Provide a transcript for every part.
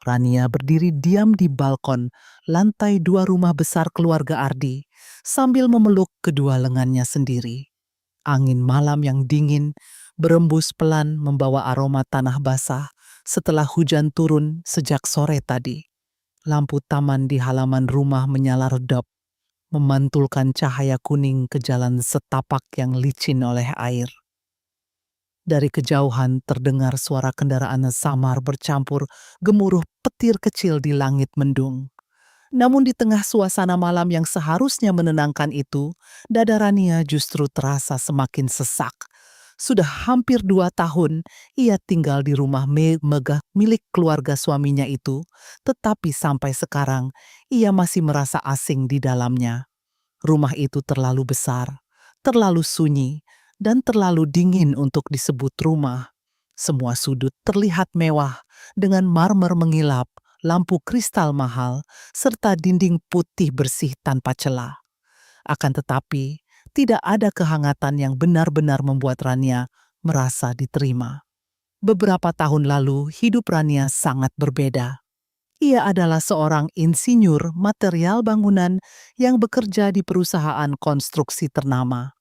Rania berdiri diam di balkon lantai 2 rumah besar keluarga Ardi sambil memeluk kedua lengannya sendiri. Angin malam yang dingin berembus pelan membawa aroma tanah basah setelah hujan turun sejak sore tadi. Lampu taman di halaman rumah menyala redap, memantulkan cahaya kuning ke jalan setapak yang licin oleh air. Dari kejauhan terdengar suara kendaraan samar bercampur gemuruh petir kecil di langit mendung. Namun di tengah suasana malam yang seharusnya menenangkan itu, dada Rania justru terasa semakin sesak. Sudah hampir 2 tahun ia tinggal di rumah megah milik keluarga suaminya itu, tetapi sampai sekarang ia masih merasa asing di dalamnya. Rumah itu terlalu besar, terlalu sunyi, dan terlalu dingin untuk disebut rumah. Semua sudut terlihat mewah dengan marmer mengilap, lampu kristal mahal, serta dinding putih bersih tanpa celah. Akan tetapi, tidak ada kehangatan yang benar-benar membuat Rania merasa diterima. Beberapa tahun lalu, hidup Rania sangat berbeda. Ia adalah seorang insinyur material bangunan yang bekerja di perusahaan konstruksi ternama.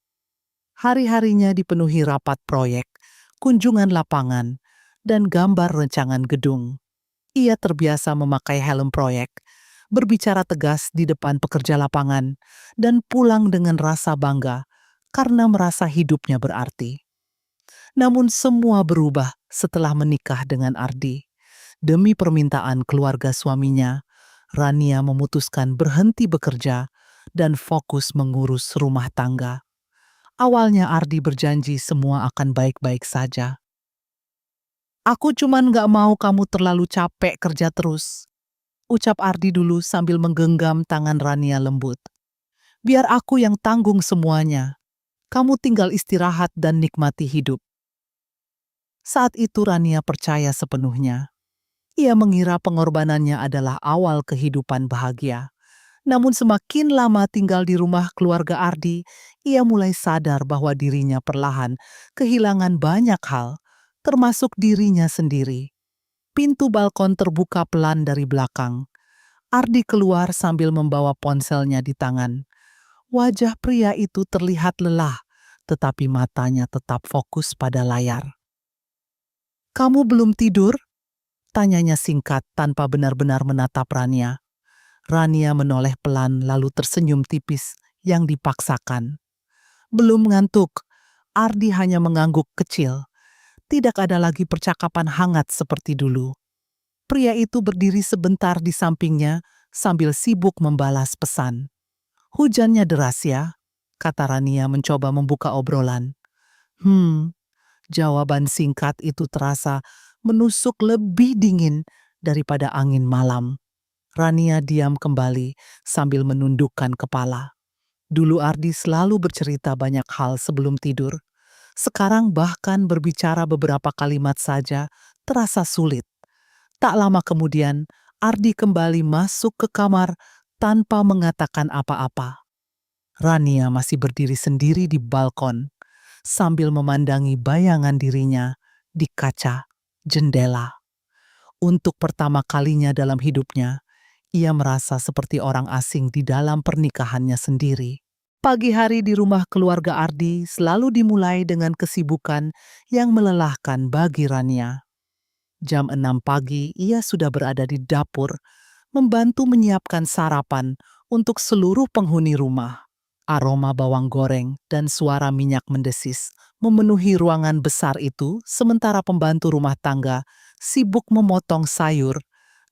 Hari-harinya dipenuhi rapat proyek, kunjungan lapangan, dan gambar rancangan gedung. Ia terbiasa memakai helm proyek, berbicara tegas di depan pekerja lapangan, dan pulang dengan rasa bangga karena merasa hidupnya berarti. Namun semua berubah setelah menikah dengan Ardi. Demi permintaan keluarga suaminya, Rania memutuskan berhenti bekerja dan fokus mengurus rumah tangga. Awalnya Ardi berjanji semua akan baik-baik saja. "Aku cuman gak mau kamu terlalu capek kerja terus," ucap Ardi dulu sambil menggenggam tangan Rania lembut. "Biar aku yang tanggung semuanya. Kamu tinggal istirahat dan nikmati hidup." Saat itu Rania percaya sepenuhnya. Ia mengira pengorbanannya adalah awal kehidupan bahagia. Namun semakin lama tinggal di rumah keluarga Ardi, ia mulai sadar bahwa dirinya perlahan kehilangan banyak hal, termasuk dirinya sendiri. Pintu balkon terbuka pelan dari belakang. Ardi keluar sambil membawa ponselnya di tangan. Wajah pria itu terlihat lelah, tetapi matanya tetap fokus pada layar. "Kamu belum tidur?" tanyanya singkat tanpa benar-benar menatap Rania. Rania menoleh pelan lalu tersenyum tipis yang dipaksakan. "Belum ngantuk." Ardi hanya mengangguk kecil. Tidak ada lagi percakapan hangat seperti dulu. Pria itu berdiri sebentar di sampingnya sambil sibuk membalas pesan. "Hujannya deras ya?" kata Rania mencoba membuka obrolan. Jawaban singkat itu terasa menusuk lebih dingin daripada angin malam. Rania diam kembali sambil menundukkan kepala. Dulu Ardi selalu bercerita banyak hal sebelum tidur. Sekarang bahkan berbicara beberapa kalimat saja terasa sulit. Tak lama kemudian, Ardi kembali masuk ke kamar tanpa mengatakan apa-apa. Rania masih berdiri sendiri di balkon sambil memandangi bayangan dirinya di kaca jendela. Untuk pertama kalinya dalam hidupnya, ia merasa seperti orang asing di dalam pernikahannya sendiri. Pagi hari di rumah keluarga Ardi selalu dimulai dengan kesibukan yang melelahkan bagi Rania. Jam 6 pagi ia sudah berada di dapur, membantu menyiapkan sarapan untuk seluruh penghuni rumah. Aroma bawang goreng dan suara minyak mendesis memenuhi ruangan besar itu, sementara pembantu rumah tangga sibuk memotong sayur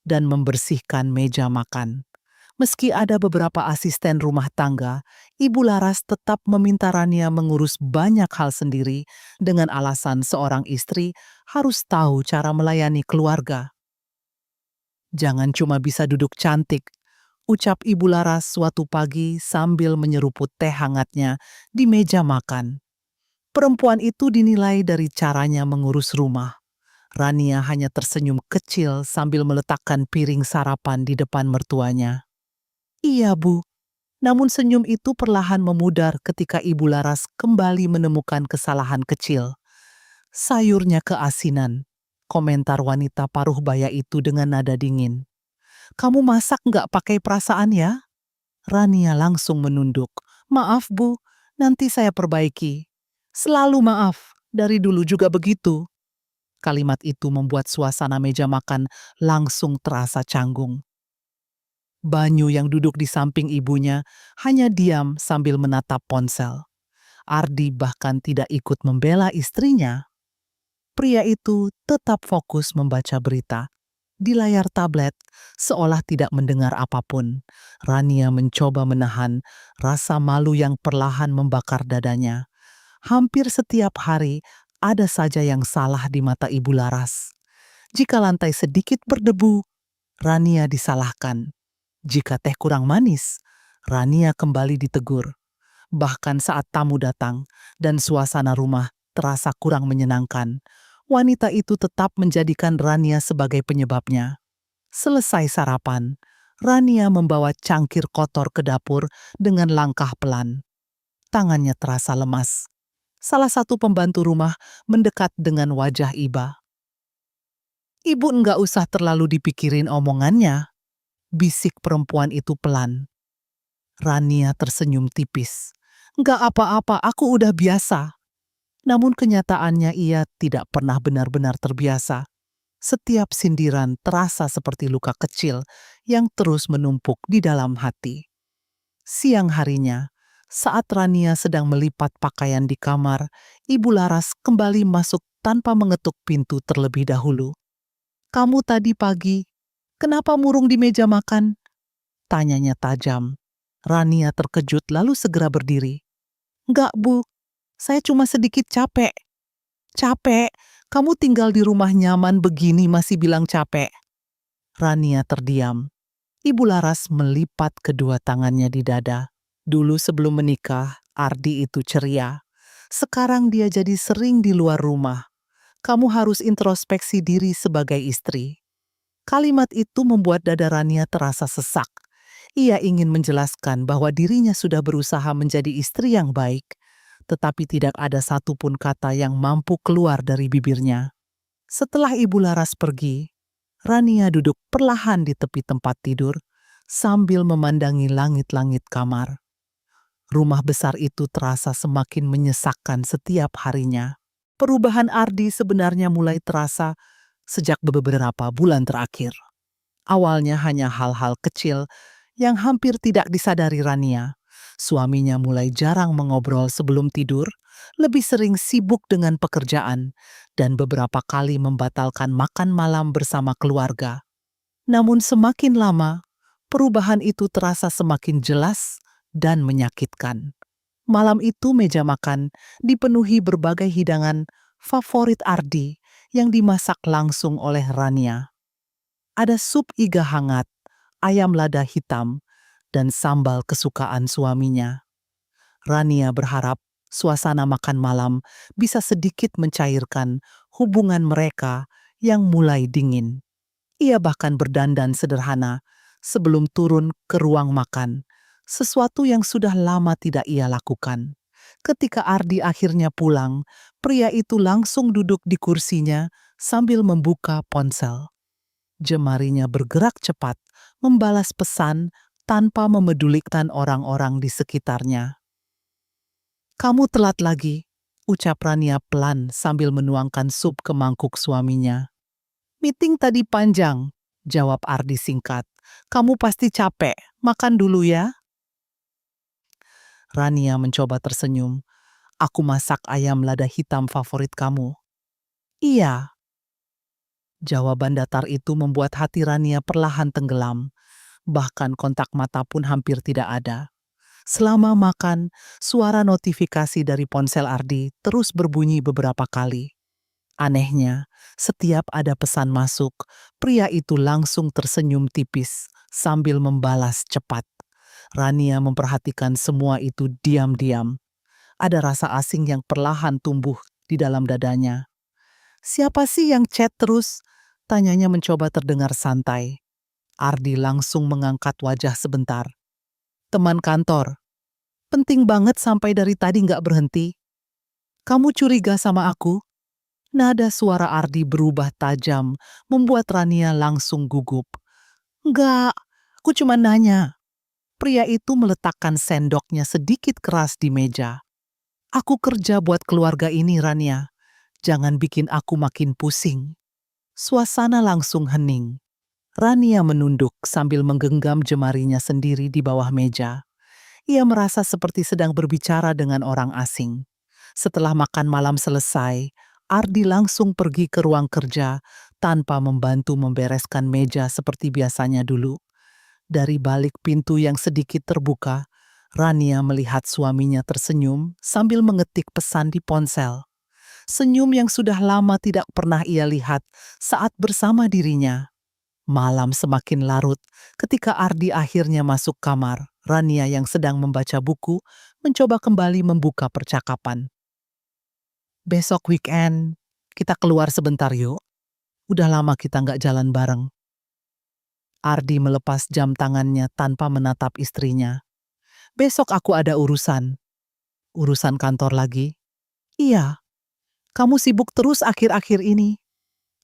dan membersihkan meja makan. Meski ada beberapa asisten rumah tangga, Ibu Laras tetap meminta Rania mengurus banyak hal sendiri dengan alasan seorang istri harus tahu cara melayani keluarga. "Jangan cuma bisa duduk cantik," ucap Ibu Laras suatu pagi sambil menyeruput teh hangatnya di meja makan. Perempuan itu dinilai dari caranya mengurus rumah. Rania hanya tersenyum kecil sambil meletakkan piring sarapan di depan mertuanya. "Iya, Bu." Namun senyum itu perlahan memudar ketika Ibu Laras kembali menemukan kesalahan kecil. Sayurnya keasinan. komentar wanita paruh baya itu dengan nada dingin. Kamu masak nggak pakai perasaan ya? Rania langsung menunduk. Maaf Bu, nanti saya perbaiki. Selalu maaf, dari dulu juga begitu. Kalimat itu membuat suasana meja makan langsung terasa canggung. Banyu yang duduk di samping ibunya hanya diam sambil menatap ponsel. Ardi bahkan tidak ikut membela istrinya. Pria itu tetap fokus membaca berita. Di layar tablet, seolah tidak mendengar apapun. Rania mencoba menahan rasa malu yang perlahan membakar dadanya. Hampir setiap hari, ada saja yang salah di mata Ibu Laras. Jika lantai sedikit berdebu, Rania disalahkan. Jika teh kurang manis, Rania kembali ditegur. Bahkan saat tamu datang dan suasana rumah terasa kurang menyenangkan, wanita itu tetap menjadikan Rania sebagai penyebabnya. Selesai sarapan, Rania membawa cangkir kotor ke dapur dengan langkah pelan. Tangannya terasa lemas. Salah satu pembantu rumah mendekat dengan wajah iba. Ibu enggak usah terlalu dipikirin omongannya, bisik perempuan itu pelan. Rania tersenyum tipis. Enggak apa-apa, aku udah biasa. Namun kenyataannya ia tidak pernah benar-benar terbiasa. Setiap sindiran terasa seperti luka kecil yang terus menumpuk di dalam hati. Siang harinya, saat Rania sedang melipat pakaian di kamar, Ibu Laras kembali masuk tanpa mengetuk pintu terlebih dahulu. Kamu tadi pagi, kenapa murung di meja makan? Tanyanya tajam. Rania terkejut lalu segera berdiri. Enggak, Bu, saya cuma sedikit capek. Capek? Kamu tinggal di rumah nyaman begini masih bilang capek. Rania terdiam. Ibu Laras melipat kedua tangannya di dada. Dulu sebelum menikah, Ardi itu ceria. Sekarang dia jadi sering di luar rumah. Kamu harus introspeksi diri sebagai istri. Kalimat itu membuat dada Rania terasa sesak. Ia ingin menjelaskan bahwa dirinya sudah berusaha menjadi istri yang baik, tetapi tidak ada satupun kata yang mampu keluar dari bibirnya. Setelah Ibu Laras pergi, Rania duduk perlahan di tepi tempat tidur sambil memandangi langit-langit kamar. Rumah besar itu terasa semakin menyesakkan setiap harinya. Perubahan Ardi sebenarnya mulai terasa sejak beberapa bulan terakhir. Awalnya hanya hal-hal kecil yang hampir tidak disadari Rania. Suaminya mulai jarang mengobrol sebelum tidur, lebih sering sibuk dengan pekerjaan, dan beberapa kali membatalkan makan malam bersama keluarga. Namun semakin lama, perubahan itu terasa semakin jelas dan menyakitkan. Malam itu meja makan dipenuhi berbagai hidangan favorit Ardi yang dimasak langsung oleh Rania. Ada sup iga hangat, ayam lada hitam, dan sambal kesukaan suaminya. Rania berharap suasana makan malam bisa sedikit mencairkan hubungan mereka yang mulai dingin. Ia bahkan berdandan sederhana sebelum turun ke ruang makan, sesuatu yang sudah lama tidak ia lakukan. Ketika Ardi akhirnya pulang, pria itu langsung duduk di kursinya sambil membuka ponsel. Jemarinya bergerak cepat, membalas pesan tanpa memedulikan orang-orang di sekitarnya. Kamu telat lagi, ucap Rania pelan sambil menuangkan sup ke mangkuk suaminya. Meeting tadi panjang, jawab Ardi singkat. Kamu pasti capek, makan dulu ya. Rania mencoba tersenyum. Aku masak ayam lada hitam favorit kamu. Iya. Jawaban datar itu membuat hati Rania perlahan tenggelam. Bahkan kontak mata pun hampir tidak ada. Selama makan, suara notifikasi dari ponsel Ardi terus berbunyi beberapa kali. Anehnya, setiap ada pesan masuk, pria itu langsung tersenyum tipis sambil membalas cepat. Rania memperhatikan semua itu diam-diam. Ada rasa asing yang perlahan tumbuh di dalam dadanya. Siapa sih yang chat terus? Tanyanya mencoba terdengar santai. Ardi langsung mengangkat wajah sebentar. Teman kantor. Penting banget sampai dari tadi nggak berhenti. Kamu curiga sama aku? Nada suara Ardi berubah tajam, membuat Rania langsung gugup. Enggak, aku cuma nanya. Pria itu meletakkan sendoknya sedikit keras di meja. Aku kerja buat keluarga ini, Rania. Jangan bikin aku makin pusing. Suasana langsung hening. Rania menunduk sambil menggenggam jemarinya sendiri di bawah meja. Ia merasa seperti sedang berbicara dengan orang asing. Setelah makan malam selesai, Ardi langsung pergi ke ruang kerja tanpa membantu membereskan meja seperti biasanya dulu. Dari balik pintu yang sedikit terbuka, Rania melihat suaminya tersenyum sambil mengetik pesan di ponsel. Senyum yang sudah lama tidak pernah ia lihat saat bersama dirinya. Malam semakin larut ketika Ardi akhirnya masuk kamar. Rania yang sedang membaca buku mencoba kembali membuka percakapan. Besok weekend, kita keluar sebentar yuk. Udah lama kita nggak jalan bareng. Ardi melepas jam tangannya tanpa menatap istrinya. Besok aku ada urusan. Urusan kantor lagi? Iya, kamu sibuk terus akhir-akhir ini.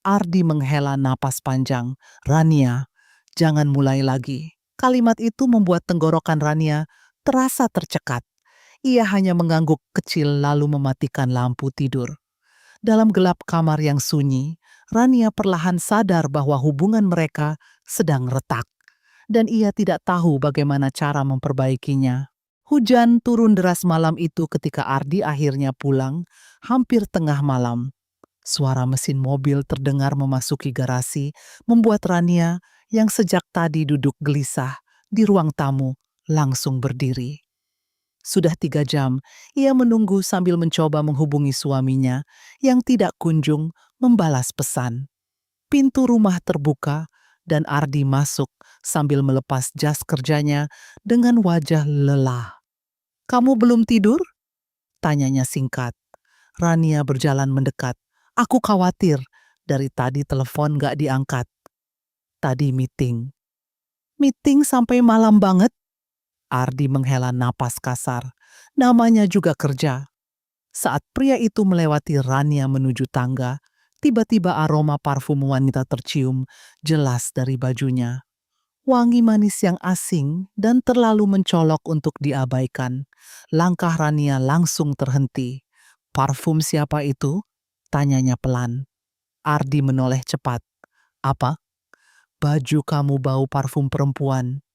Ardi menghela napas panjang. Rania, jangan mulai lagi. Kalimat itu membuat tenggorokan Rania terasa tercekat. Ia hanya mengangguk kecil lalu mematikan lampu tidur. Dalam gelap kamar yang sunyi, Rania perlahan sadar bahwa hubungan mereka sedang retak. Dan ia tidak tahu bagaimana cara memperbaikinya. Hujan turun deras malam itu ketika Ardi akhirnya pulang, hampir tengah malam. Suara mesin mobil terdengar memasuki garasi, membuat Rania yang sejak tadi duduk gelisah di ruang tamu langsung berdiri. Sudah 3 jam, ia menunggu sambil mencoba menghubungi suaminya yang tidak kunjung membalas pesan. Pintu rumah terbuka dan Ardi masuk sambil melepas jas kerjanya dengan wajah lelah. "Kamu belum tidur?" tanyanya singkat. Rania berjalan mendekat. "Aku khawatir, dari tadi telepon gak diangkat. Tadi meeting." "Meeting sampai malam banget?" Ardi menghela napas kasar. Namanya juga kerja. Saat pria itu melewati Rania menuju tangga, tiba-tiba aroma parfum wanita tercium jelas dari bajunya. Wangi manis yang asing dan terlalu mencolok untuk diabaikan. Langkah Rania langsung terhenti. "Parfum siapa itu?" tanyanya pelan. Ardi menoleh cepat. "Apa?" "Baju kamu bau parfum perempuan."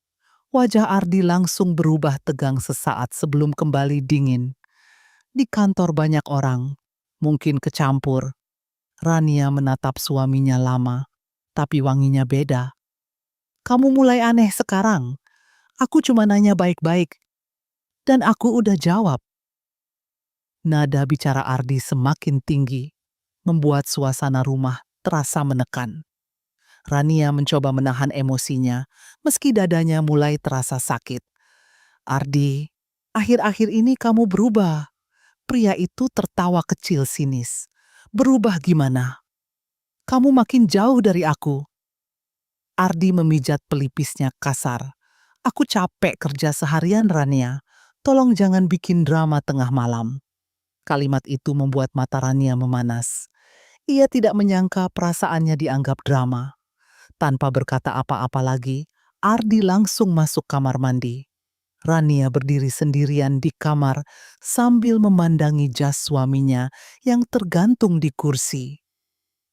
Wajah Ardi langsung berubah tegang sesaat sebelum kembali dingin. "Di kantor banyak orang. Mungkin kecampur." Rania menatap suaminya lama, tapi wanginya beda. "Kamu mulai aneh sekarang. Aku cuma nanya baik-baik. Dan aku udah jawab." Nada bicara Ardi semakin tinggi, membuat suasana rumah terasa menekan. Rania mencoba menahan emosinya, meski dadanya mulai terasa sakit. "Ardi, akhir-akhir ini kamu berubah." Pria itu tertawa kecil sinis. "Berubah gimana? Kamu makin jauh dari aku." Ardi memijat pelipisnya kasar. "Aku capek kerja seharian, Rania. Tolong jangan bikin drama tengah malam." Kalimat itu membuat mata Rania memanas. Ia tidak menyangka perasaannya dianggap drama. Tanpa berkata apa-apa lagi, Ardi langsung masuk kamar mandi. Rania berdiri sendirian di kamar sambil memandangi jas suaminya yang tergantung di kursi.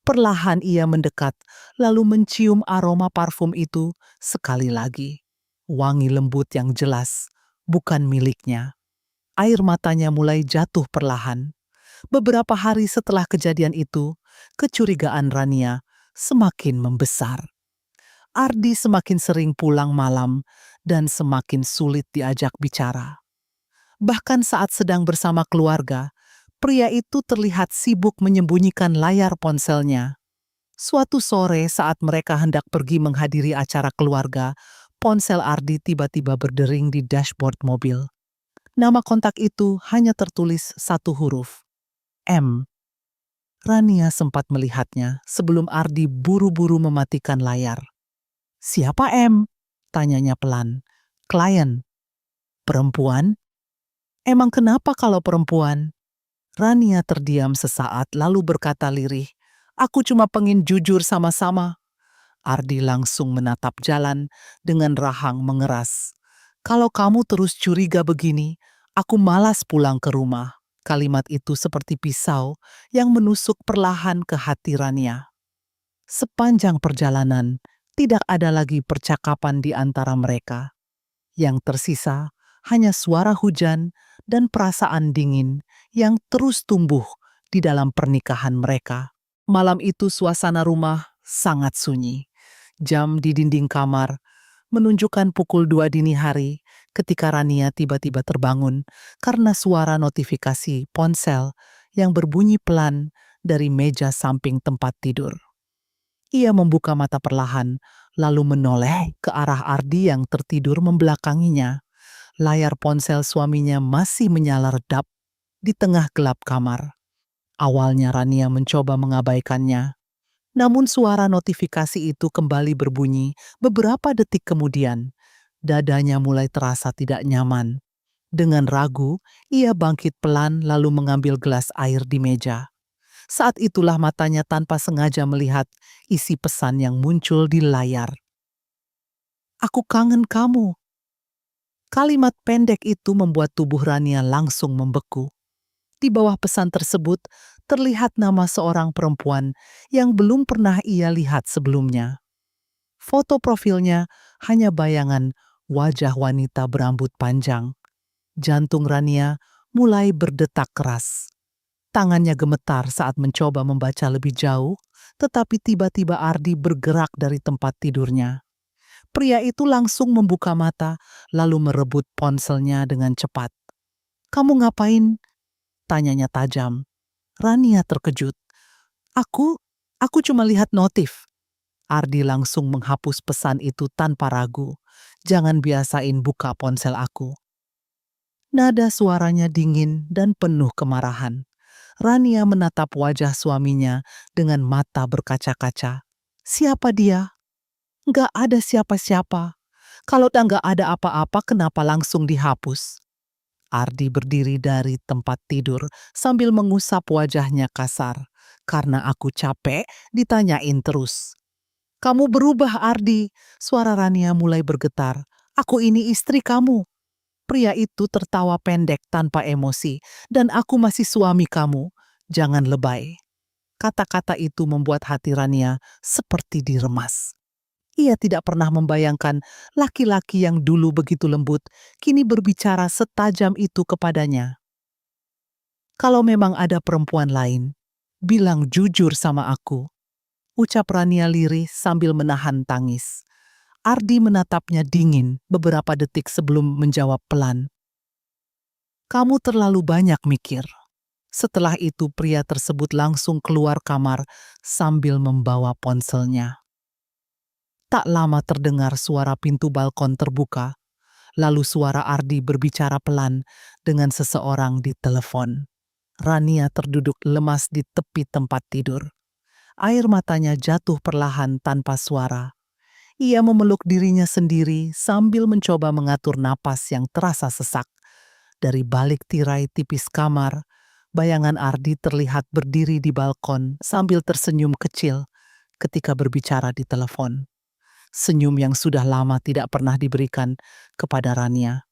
Perlahan ia mendekat, lalu mencium aroma parfum itu sekali lagi. Wangi lembut yang jelas, bukan miliknya. Air matanya mulai jatuh perlahan. Beberapa hari setelah kejadian itu, kecurigaan Rania semakin membesar. Ardi semakin sering pulang malam dan semakin sulit diajak bicara. Bahkan saat sedang bersama keluarga, pria itu terlihat sibuk menyembunyikan layar ponselnya. Suatu sore saat mereka hendak pergi menghadiri acara keluarga, ponsel Ardi tiba-tiba berdering di dashboard mobil. Nama kontak itu hanya tertulis satu huruf, M. Rania sempat melihatnya sebelum Ardi buru-buru mematikan layar. "Siapa M?" tanyanya pelan. "Klien." "Perempuan? Emang kenapa kalau perempuan?" Rania terdiam sesaat lalu berkata lirih, "Aku cuma pengen jujur sama-sama." Ardi langsung menatap jalan dengan rahang mengeras. "Kalau kamu terus curiga begini, aku malas pulang ke rumah." Kalimat itu seperti pisau yang menusuk perlahan ke hati Rania. Sepanjang perjalanan, tidak ada lagi percakapan di antara mereka. Yang tersisa hanya suara hujan dan perasaan dingin yang terus tumbuh di dalam pernikahan mereka. Malam itu suasana rumah sangat sunyi. Jam di dinding kamar menunjukkan pukul 2 dini hari ketika Rania tiba-tiba terbangun karena suara notifikasi ponsel yang berbunyi pelan dari meja samping tempat tidur. Ia membuka mata perlahan, lalu menoleh ke arah Ardi yang tertidur membelakanginya. Layar ponsel suaminya masih menyala redap di tengah gelap kamar. Awalnya Rania mencoba mengabaikannya, namun suara notifikasi itu kembali berbunyi beberapa detik kemudian. Dadanya mulai terasa tidak nyaman. Dengan ragu, ia bangkit pelan lalu mengambil gelas air di meja. Saat itulah matanya tanpa sengaja melihat isi pesan yang muncul di layar. "Aku kangen kamu." Kalimat pendek itu membuat tubuh Rania langsung membeku. Di bawah pesan tersebut terlihat nama seorang perempuan yang belum pernah ia lihat sebelumnya. Foto profilnya hanya bayangan wajah wanita berambut panjang. Jantung Rania mulai berdetak keras. Tangannya gemetar saat mencoba membaca lebih jauh, tetapi tiba-tiba Ardi bergerak dari tempat tidurnya. Pria itu langsung membuka mata, lalu merebut ponselnya dengan cepat. "Kamu ngapain?" tanyanya tajam. Rania terkejut. "Aku, aku cuma lihat notif." Ardi langsung menghapus pesan itu tanpa ragu. "Jangan biasain buka ponsel aku." Nada suaranya dingin dan penuh kemarahan. Rania menatap wajah suaminya dengan mata berkaca-kaca. "Siapa dia?" "Nggak ada siapa-siapa. Kalau nggak ada apa-apa, kenapa langsung dihapus?" Ardi berdiri dari tempat tidur sambil mengusap wajahnya kasar. "Karena aku capek ditanyain terus." "Kamu berubah, Ardi." Suara Rania mulai bergetar. "Aku ini istri kamu." Pria itu tertawa pendek tanpa emosi. "Dan aku masih suami kamu. Jangan lebay." Kata-kata itu membuat hati Rania seperti diremas. Ia tidak pernah membayangkan laki-laki yang dulu begitu lembut, kini berbicara setajam itu kepadanya. "Kalau memang ada perempuan lain, bilang jujur sama aku." Ucap Rania lirih sambil menahan tangis. Ardi menatapnya dingin beberapa detik sebelum menjawab pelan. "Kamu terlalu banyak mikir." Setelah itu pria tersebut langsung keluar kamar sambil membawa ponselnya. Tak lama terdengar suara pintu balkon terbuka, lalu suara Ardi berbicara pelan dengan seseorang di telepon. Rania terduduk lemas di tepi tempat tidur. Air matanya jatuh perlahan tanpa suara. Ia memeluk dirinya sendiri sambil mencoba mengatur napas yang terasa sesak. Dari balik tirai tipis kamar, bayangan Ardi terlihat berdiri di balkon sambil tersenyum kecil ketika berbicara di telepon. Senyum yang sudah lama tidak pernah diberikan kepada Rania.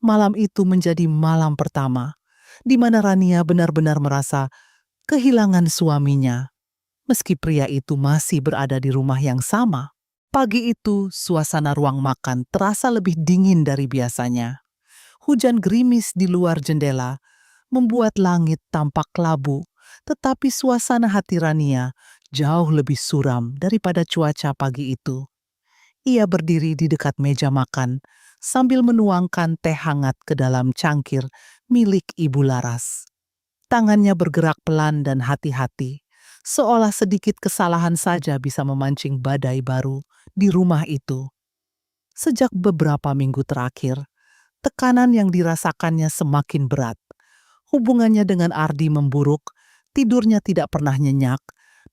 Malam itu menjadi malam pertama di mana Rania benar-benar merasa kehilangan suaminya, meski pria itu masih berada di rumah yang sama. Pagi itu, suasana ruang makan terasa lebih dingin dari biasanya. Hujan gerimis di luar jendela membuat langit tampak kelabu, tetapi suasana hati Rania jauh lebih suram daripada cuaca pagi itu. Ia berdiri di dekat meja makan sambil menuangkan teh hangat ke dalam cangkir milik Ibu Laras. Tangannya bergerak pelan dan hati-hati, seolah sedikit kesalahan saja bisa memancing badai baru di rumah itu. Sejak beberapa minggu terakhir, tekanan yang dirasakannya semakin berat. Hubungannya dengan Ardi memburuk, tidurnya tidak pernah nyenyak,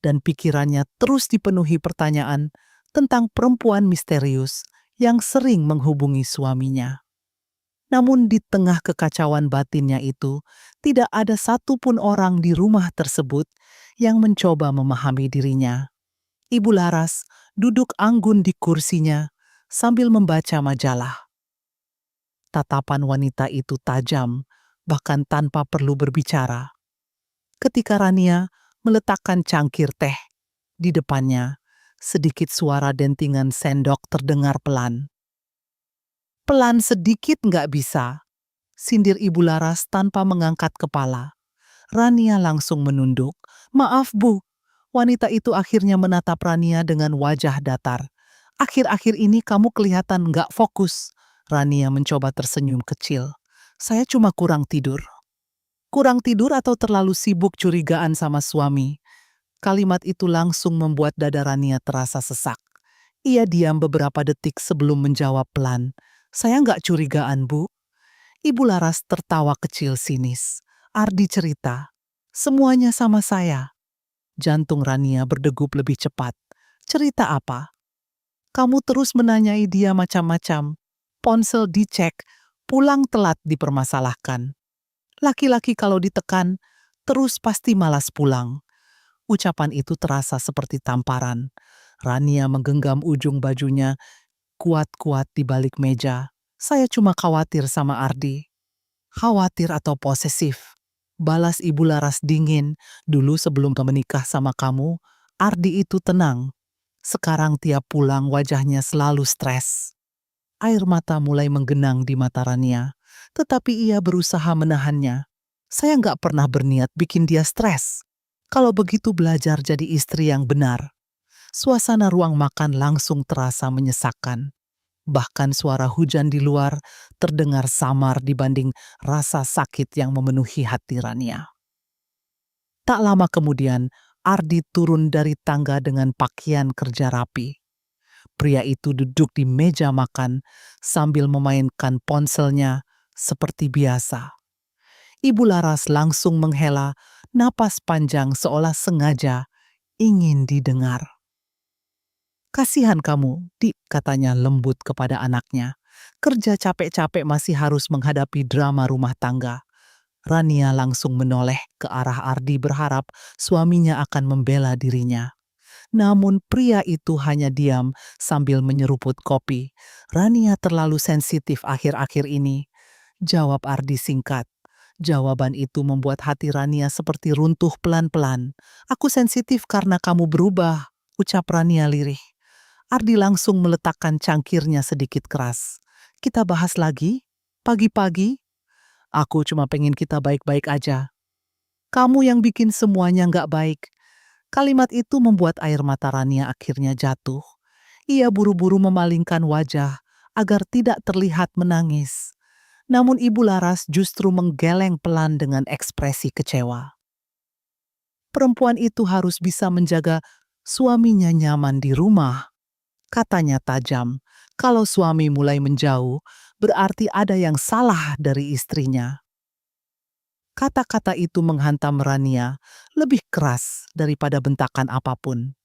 dan pikirannya terus dipenuhi pertanyaan tentang perempuan misterius yang sering menghubungi suaminya. Namun di tengah kekacauan batinnya itu, tidak ada satupun orang di rumah tersebut yang mencoba memahami dirinya. Ibu Laras duduk anggun di kursinya sambil membaca majalah. Tatapan wanita itu tajam, bahkan tanpa perlu berbicara. Ketika Rania meletakkan cangkir teh di depannya, sedikit suara dentingan sendok terdengar pelan. Pelan sedikit nggak bisa, sindir Ibu Laras tanpa mengangkat kepala. Rania langsung menunduk. Maaf Bu, wanita itu akhirnya menatap Rania dengan wajah datar. Akhir-akhir ini kamu kelihatan nggak fokus. Rania mencoba tersenyum kecil. Saya cuma kurang tidur. Kurang tidur atau terlalu sibuk curigaan sama suami? Kalimat itu langsung membuat dada Rania terasa sesak. Ia diam beberapa detik sebelum menjawab pelan. Saya nggak curigaan, Bu. Ibu Laras tertawa kecil sinis. Ardi cerita, semuanya sama saya. Jantung Rania berdegup lebih cepat. Cerita apa? Kamu terus menanyai dia macam-macam. Ponsel dicek, pulang telat dipermasalahkan. Laki-laki kalau ditekan, terus pasti malas pulang. Ucapan itu terasa seperti tamparan. Rania menggenggam ujung bajunya kuat-kuat di balik meja. Saya cuma khawatir sama Ardi. Khawatir atau posesif? Balas Ibu Laras dingin. Dulu sebelum menikah sama kamu, Ardi itu tenang. Sekarang tiap pulang wajahnya selalu stres. Air mata mulai menggenang di mata Rania, tetapi ia berusaha menahannya. Saya nggak pernah berniat bikin dia stres. Kalau begitu belajar jadi istri yang benar. Suasana ruang makan langsung terasa menyesakkan. Bahkan suara hujan di luar terdengar samar dibanding rasa sakit yang memenuhi hati Rania. Tak lama kemudian, Ardi turun dari tangga dengan pakaian kerja rapi. Pria itu duduk di meja makan sambil memainkan ponselnya seperti biasa. Ibu Laras langsung menghela napas panjang seolah sengaja ingin didengar. Kasihan kamu, Dik, katanya lembut kepada anaknya. Kerja capek-capek masih harus menghadapi drama rumah tangga. Rania langsung menoleh ke arah Ardi berharap suaminya akan membela dirinya. Namun pria itu hanya diam sambil menyeruput kopi. Rania terlalu sensitif akhir-akhir ini. Jawab Ardi singkat. Jawaban itu membuat hati Rania seperti runtuh pelan-pelan. Aku sensitif karena kamu berubah, ucap Rania lirih. Ardi langsung meletakkan cangkirnya sedikit keras. Kita bahas lagi? Pagi-pagi? Aku cuma pengen kita baik-baik aja. Kamu yang bikin semuanya nggak baik. Kalimat itu membuat air mata Rania akhirnya jatuh. Ia buru-buru memalingkan wajah agar tidak terlihat menangis. Namun Ibu Laras justru menggeleng pelan dengan ekspresi kecewa. Perempuan itu harus bisa menjaga suaminya nyaman di rumah, katanya tajam. Kalau suami mulai menjauh, berarti ada yang salah dari istrinya. Kata-kata itu menghantam Rania lebih keras daripada bentakan apapun.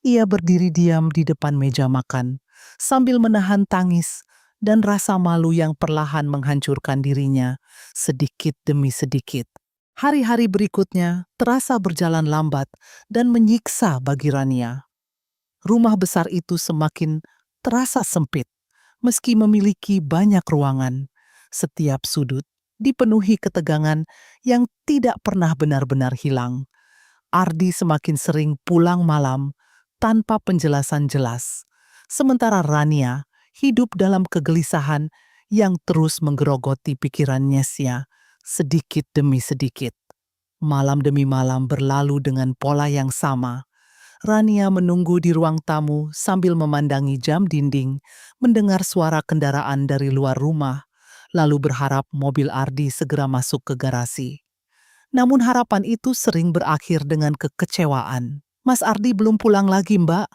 Ia berdiri diam di depan meja makan, sambil menahan tangis dan rasa malu yang perlahan menghancurkan dirinya, sedikit demi sedikit. Hari-hari berikutnya terasa berjalan lambat dan menyiksa bagi Rania. Rumah besar itu semakin terasa sempit, meski memiliki banyak ruangan. Setiap sudut dipenuhi ketegangan yang tidak pernah benar-benar hilang. Ardi semakin sering pulang malam tanpa penjelasan jelas. Sementara Rania hidup dalam kegelisahan yang terus menggerogoti pikirannya sedikit demi sedikit. Malam demi malam berlalu dengan pola yang sama. Rania menunggu di ruang tamu sambil memandangi jam dinding, mendengar suara kendaraan dari luar rumah, lalu berharap mobil Ardi segera masuk ke garasi. Namun harapan itu sering berakhir dengan kekecewaan. Mas Ardi belum pulang lagi, Mbak?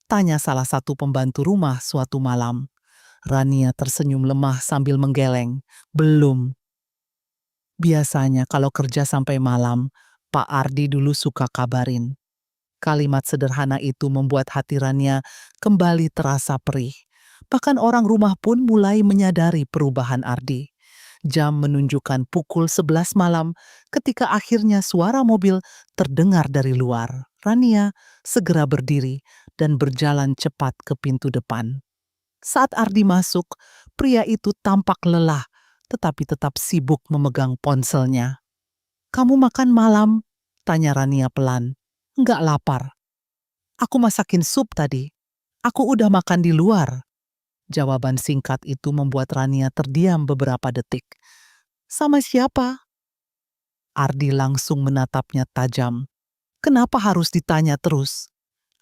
Tanya salah satu pembantu rumah suatu malam. Rania tersenyum lemah sambil menggeleng. Belum. Biasanya kalau kerja sampai malam, Pak Ardi dulu suka kabarin. Kalimat sederhana itu membuat hati Rania kembali terasa perih. Bahkan orang rumah pun mulai menyadari perubahan Ardi. Jam menunjukkan pukul 11 malam ketika akhirnya suara mobil terdengar dari luar. Rania segera berdiri dan berjalan cepat ke pintu depan. Saat Ardi masuk, pria itu tampak lelah tetapi tetap sibuk memegang ponselnya. "Kamu makan malam?" tanya Rania pelan. "Enggak lapar. Aku masakin sup tadi. Aku udah makan di luar." Jawaban singkat itu membuat Rania terdiam beberapa detik. "Sama siapa?" Ardi langsung menatapnya tajam. "Kenapa harus ditanya terus?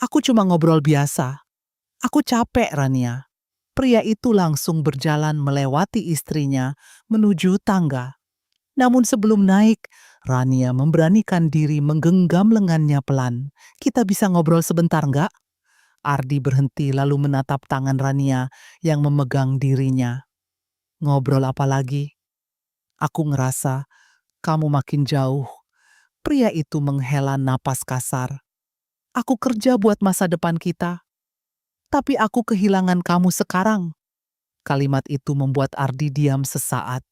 Aku cuma ngobrol biasa." "Aku capek, Rania." Pria itu langsung berjalan melewati istrinya menuju tangga. Namun sebelum naik, Rania memberanikan diri menggenggam lengannya pelan. "Kita bisa ngobrol sebentar nggak?" Ardi berhenti lalu menatap tangan Rania yang memegang dirinya. "Ngobrol apa lagi? Aku ngerasa kamu makin jauh." Pria itu menghela napas kasar. "Aku kerja buat masa depan kita, tapi aku kehilangan kamu sekarang." Kalimat itu membuat Ardi diam sesaat.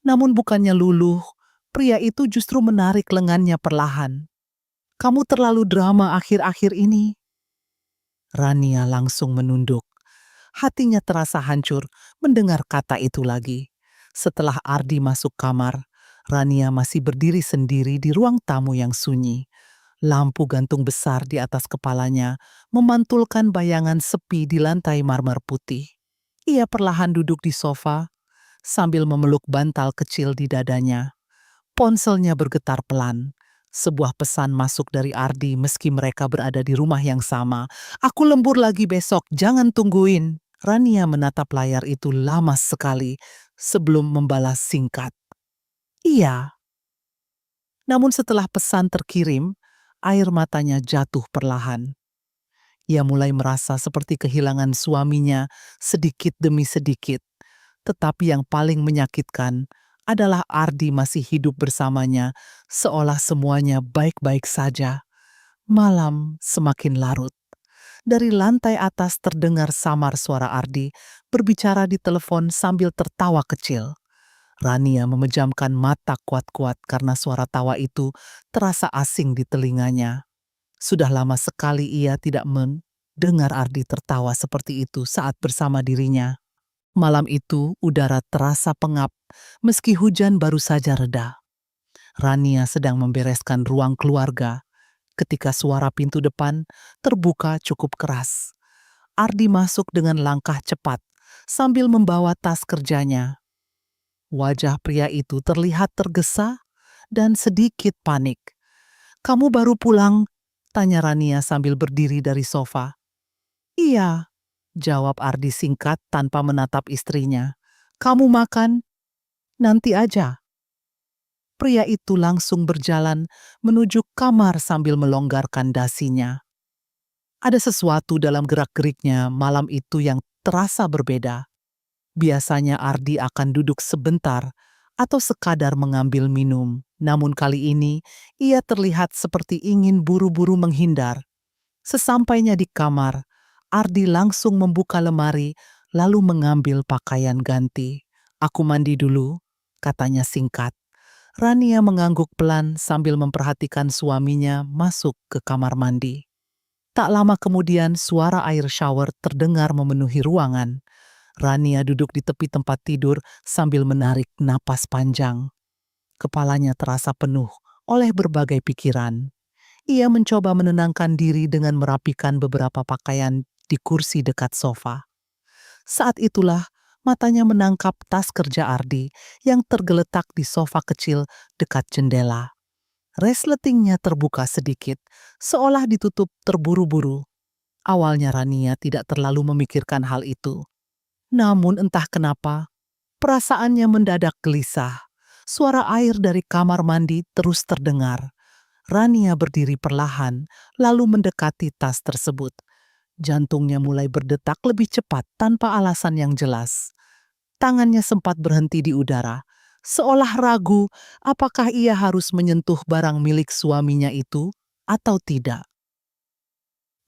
Namun bukannya luluh, pria itu justru menarik lengannya perlahan. "Kamu terlalu drama akhir-akhir ini." Rania langsung menunduk. Hatinya terasa hancur mendengar kata itu lagi. Setelah Ardi masuk kamar, Rania masih berdiri sendiri di ruang tamu yang sunyi. Lampu gantung besar di atas kepalanya memantulkan bayangan sepi di lantai marmer putih. Ia perlahan duduk di sofa sambil memeluk bantal kecil di dadanya. Ponselnya bergetar pelan. Sebuah pesan masuk dari Ardi meski mereka berada di rumah yang sama. "Aku lembur lagi besok, jangan tungguin." Rania menatap layar itu lama sekali sebelum membalas singkat. "Iya." Namun setelah pesan terkirim, air matanya jatuh perlahan. Ia mulai merasa seperti kehilangan suaminya sedikit demi sedikit. Tetapi yang paling menyakitkan adalah Ardi masih hidup bersamanya, seolah semuanya baik-baik saja. Malam semakin larut. Dari lantai atas terdengar samar suara Ardi berbicara di telepon sambil tertawa kecil. Rania memejamkan mata kuat-kuat karena suara tawa itu terasa asing di telinganya. Sudah lama sekali ia tidak mendengar Ardi tertawa seperti itu saat bersama dirinya. Malam itu udara terasa pengap meski hujan baru saja reda. Rania sedang membereskan ruang keluarga ketika suara pintu depan terbuka cukup keras. Ardi masuk dengan langkah cepat sambil membawa tas kerjanya. Wajah pria itu terlihat tergesa dan sedikit panik. "Kamu baru pulang?" tanya Rania sambil berdiri dari sofa. "Iya," jawab Ardi singkat tanpa menatap istrinya. "Kamu makan? Nanti aja." Pria itu langsung berjalan menuju kamar sambil melonggarkan dasinya. Ada sesuatu dalam gerak-geriknya malam itu yang terasa berbeda. Biasanya Ardi akan duduk sebentar atau sekadar mengambil minum. Namun kali ini ia terlihat seperti ingin buru-buru menghindar. Sesampainya di kamar, Ardi langsung membuka lemari lalu mengambil pakaian ganti. "Aku mandi dulu," katanya singkat. Rania mengangguk pelan sambil memperhatikan suaminya masuk ke kamar mandi. Tak lama kemudian suara air shower terdengar memenuhi ruangan. Rania duduk di tepi tempat tidur sambil menarik napas panjang. Kepalanya terasa penuh oleh berbagai pikiran. Ia mencoba menenangkan diri dengan merapikan beberapa pakaian di kursi dekat sofa. Saat itulah matanya menangkap tas kerja Ardi yang tergeletak di sofa kecil dekat jendela. Resletingnya terbuka sedikit, seolah ditutup terburu-buru. Awalnya Rania tidak terlalu memikirkan hal itu. Namun entah kenapa, perasaannya mendadak gelisah. Suara air dari kamar mandi terus terdengar. Rania berdiri perlahan, lalu mendekati tas tersebut. Jantungnya mulai berdetak lebih cepat tanpa alasan yang jelas. Tangannya sempat berhenti di udara, seolah ragu apakah ia harus menyentuh barang milik suaminya itu atau tidak.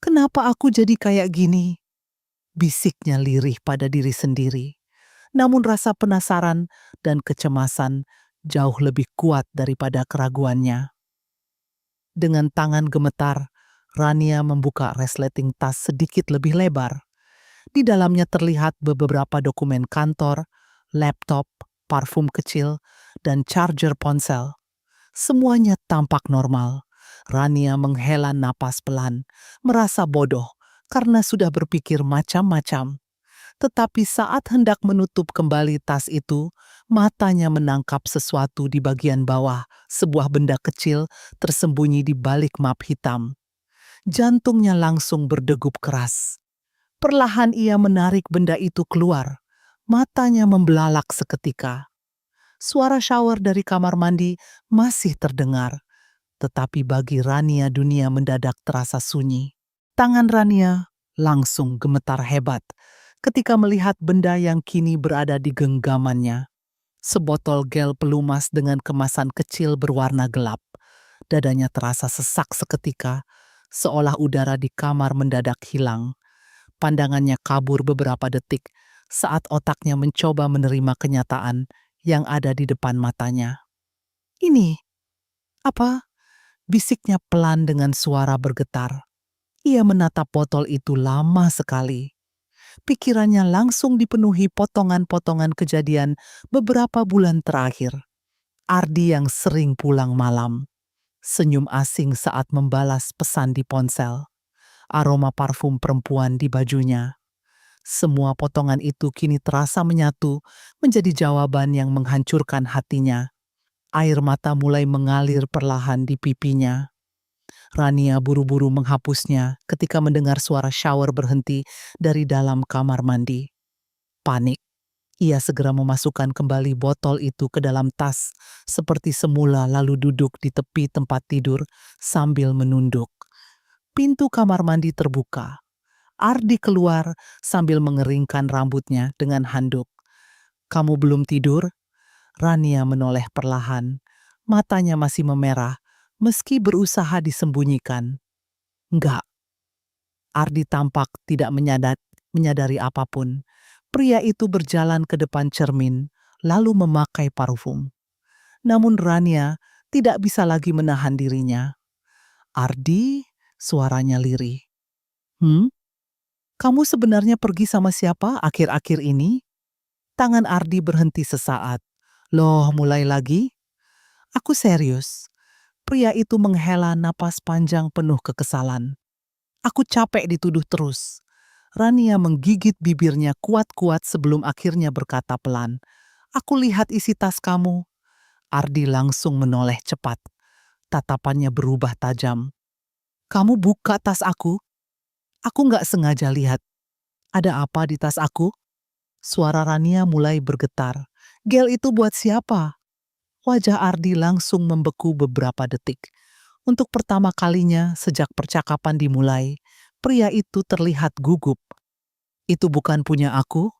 "Kenapa aku jadi kayak gini?" bisiknya lirih pada diri sendiri. Namun rasa penasaran dan kecemasan jauh lebih kuat daripada keraguannya. Dengan tangan gemetar, Rania membuka resleting tas sedikit lebih lebar. Di dalamnya terlihat beberapa dokumen kantor, laptop, parfum kecil, dan charger ponsel. Semuanya tampak normal. Rania menghela napas pelan, merasa bodoh karena sudah berpikir macam-macam. Tetapi saat hendak menutup kembali tas itu, matanya menangkap sesuatu di bagian bawah, sebuah benda kecil tersembunyi di balik map hitam. Jantungnya langsung berdegup keras. Perlahan ia menarik benda itu keluar. Matanya membelalak seketika. Suara shower dari kamar mandi masih terdengar, tetapi bagi Rania dunia mendadak terasa sunyi. Tangan Rania langsung gemetar hebat ketika melihat benda yang kini berada di genggamannya. Sebotol gel pelumas dengan kemasan kecil berwarna gelap. Dadanya terasa sesak seketika, seolah udara di kamar mendadak hilang. Pandangannya kabur beberapa detik saat otaknya mencoba menerima kenyataan yang ada di depan matanya. "Ini apa?" bisiknya pelan dengan suara bergetar. Ia menatap botol itu lama sekali. Pikirannya langsung dipenuhi potongan-potongan kejadian beberapa bulan terakhir. Ardi yang sering pulang malam, senyum asing saat membalas pesan di ponsel, aroma parfum perempuan di bajunya. Semua potongan itu kini terasa menyatu menjadi jawaban yang menghancurkan hatinya. Air mata mulai mengalir perlahan di pipinya. Rania buru-buru menghapusnya ketika mendengar suara shower berhenti dari dalam kamar mandi. Panik. Ia segera memasukkan kembali botol itu ke dalam tas seperti semula lalu duduk di tepi tempat tidur sambil menunduk. Pintu kamar mandi terbuka. Ardi keluar sambil mengeringkan rambutnya dengan handuk. "Kamu belum tidur?" Rania menoleh perlahan. Matanya masih memerah meski berusaha disembunyikan. "Enggak." Ardi tampak tidak menyadari apapun. Pria itu berjalan ke depan cermin, lalu memakai parfum. Namun Rania tidak bisa lagi menahan dirinya. "Ardi," suaranya lirih. "Hmm? Kamu sebenarnya pergi sama siapa akhir-akhir ini?" Tangan Ardi berhenti sesaat. "Loh, mulai lagi?" "Aku serius." Pria itu menghela napas panjang penuh kekesalan. "Aku capek dituduh terus." Rania menggigit bibirnya kuat-kuat sebelum akhirnya berkata pelan, "Aku lihat isi tas kamu." Ardi langsung menoleh cepat. Tatapannya berubah tajam. "Kamu buka tas aku?" "Aku nggak sengaja lihat." "Ada apa di tas aku?" Suara Rania mulai bergetar. "Gel itu buat siapa?" Wajah Ardi langsung membeku beberapa detik. Untuk pertama kalinya sejak percakapan dimulai, pria itu terlihat gugup. "Itu bukan punya aku?"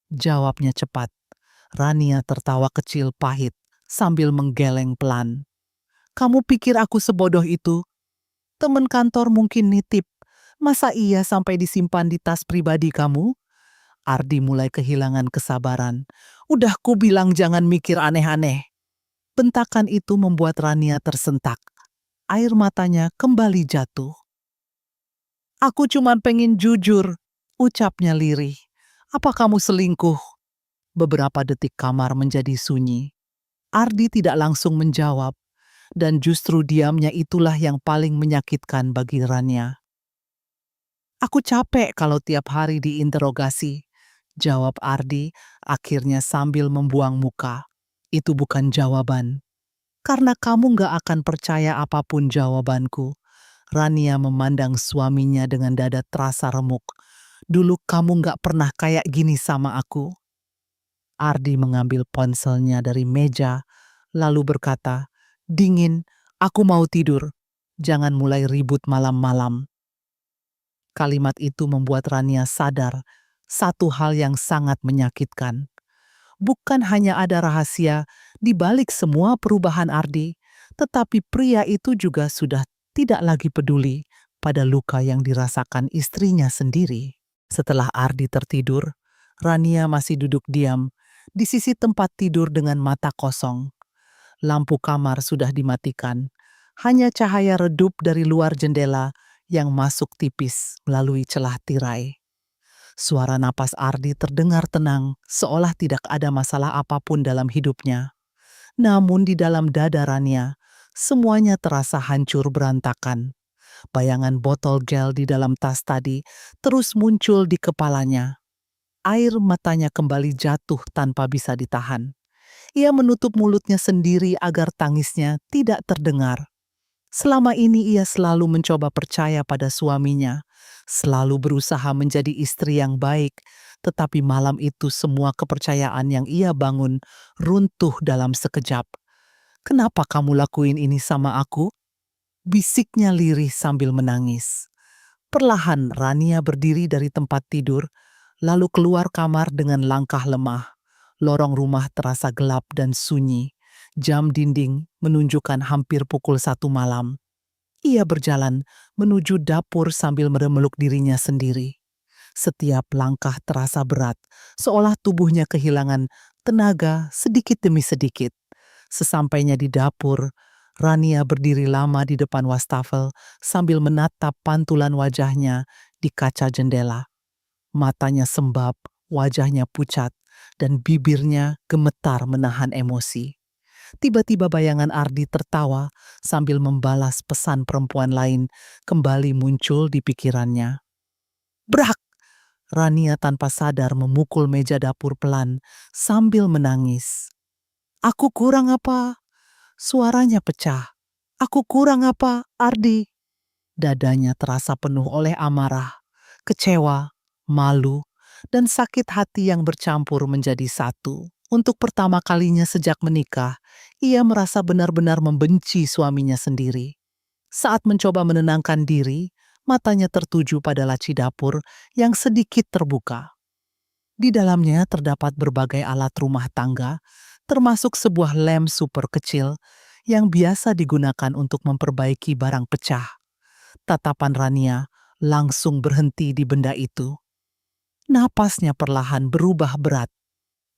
jawabnya cepat. Rania tertawa kecil pahit sambil menggeleng pelan. "Kamu pikir aku sebodoh itu? Temen kantor mungkin nitip. Masa iya sampai disimpan di tas pribadi kamu?" Ardi mulai kehilangan kesabaran. "Udah ku bilang jangan mikir aneh-aneh." Bentakan itu membuat Rania tersentak. Air matanya kembali jatuh. "Aku cuma pengen jujur," ucapnya lirih. "Apa kamu selingkuh?" Beberapa detik kamar menjadi sunyi. Ardi tidak langsung menjawab, dan justru diamnya itulah yang paling menyakitkan bagi Rania. "Aku capek kalau tiap hari diinterogasi," jawab Ardi akhirnya sambil membuang muka. "Itu bukan jawaban. Karena kamu gak akan percaya apapun jawabanku." Rania memandang suaminya dengan dada terasa remuk. "Dulu kamu gak pernah kayak gini sama aku." Ardi mengambil ponselnya dari meja, lalu berkata, "Dingin, aku mau tidur. Jangan mulai ribut malam-malam." Kalimat itu membuat Rania sadar satu hal yang sangat menyakitkan. Bukan hanya ada rahasia di balik semua perubahan Ardi, tetapi pria itu juga sudah tidak lagi peduli pada luka yang dirasakan istrinya sendiri. Setelah Ardi tertidur, Rania masih duduk diam Di sisi tempat tidur dengan mata kosong, lampu kamar sudah dimatikan. Hanya cahaya redup dari luar jendela yang masuk tipis melalui celah tirai. Suara napas Ardi terdengar tenang, seolah tidak ada masalah apapun dalam hidupnya. Namun di dalam dada Rania, semuanya terasa hancur berantakan. Bayangan botol gel di dalam tas tadi terus muncul di kepalanya. Air matanya kembali jatuh tanpa bisa ditahan. Ia menutup mulutnya sendiri agar tangisnya tidak terdengar. Selama ini ia selalu mencoba percaya pada suaminya, selalu berusaha menjadi istri yang baik, tetapi malam itu semua kepercayaan yang ia bangun runtuh dalam sekejap. "Kenapa kamu lakuin ini sama aku?" bisiknya lirih sambil menangis. Perlahan Rania berdiri dari tempat tidur, lalu keluar kamar dengan langkah lemah. Lorong rumah terasa gelap dan sunyi. Jam dinding menunjukkan hampir pukul 1 malam. Ia berjalan menuju dapur sambil memeluk dirinya sendiri. Setiap langkah terasa berat, seolah tubuhnya kehilangan tenaga sedikit demi sedikit. Sesampainya di dapur, Rania berdiri lama di depan wastafel sambil menatap pantulan wajahnya di kaca jendela. Matanya sembab, wajahnya pucat, dan bibirnya gemetar menahan emosi. Tiba-tiba bayangan Ardi tertawa sambil membalas pesan perempuan lain kembali muncul di pikirannya. Brak! Rania tanpa sadar memukul meja dapur pelan sambil menangis. "Aku kurang apa?" Suaranya pecah. "Aku kurang apa, Ardi?" Dadanya terasa penuh oleh amarah, kecewa, malu, dan sakit hati yang bercampur menjadi satu. Untuk pertama kalinya sejak menikah, ia merasa benar-benar membenci suaminya sendiri. Saat mencoba menenangkan diri, matanya tertuju pada laci dapur yang sedikit terbuka. Di dalamnya terdapat berbagai alat rumah tangga, termasuk sebuah lem super kecil yang biasa digunakan untuk memperbaiki barang pecah. Tatapan Rania langsung berhenti di benda itu. Napasnya perlahan berubah berat.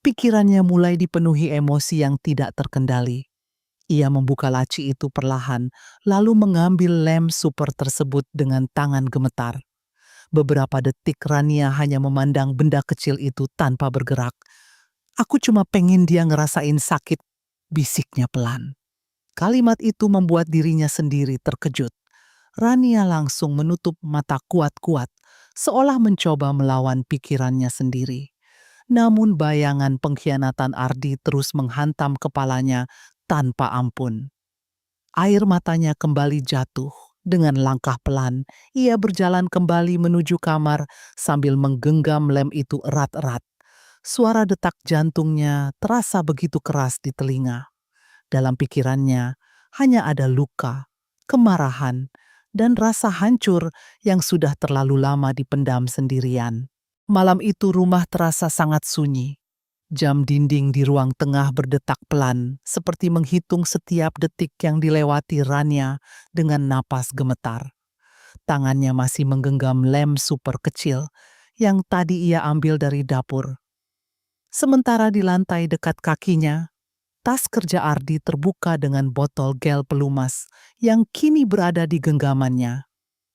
Pikirannya mulai dipenuhi emosi yang tidak terkendali. Ia membuka laci itu perlahan, lalu mengambil lem super tersebut dengan tangan gemetar. Beberapa detik Rania hanya memandang benda kecil itu tanpa bergerak. "Aku cuma pengen dia ngerasain sakit," bisiknya pelan. Kalimat itu membuat dirinya sendiri terkejut. Rania langsung menutup mata kuat-kuat, seolah mencoba melawan pikirannya sendiri. Namun bayangan pengkhianatan Ardi terus menghantam kepalanya tanpa ampun. Air matanya kembali jatuh. Dengan langkah pelan, ia berjalan kembali menuju kamar sambil menggenggam lem itu erat-erat. Suara detak jantungnya terasa begitu keras di telinga. Dalam pikirannya, hanya ada luka, kemarahan, dan rasa hancur yang sudah terlalu lama dipendam sendirian. Malam itu rumah terasa sangat sunyi. Jam dinding di ruang tengah berdetak pelan, seperti menghitung setiap detik yang dilewati Rania dengan napas gemetar. Tangannya masih menggenggam lem super kecil yang tadi ia ambil dari dapur. Sementara di lantai dekat kakinya, tas kerja Ardi terbuka dengan botol gel pelumas yang kini berada di genggamannya.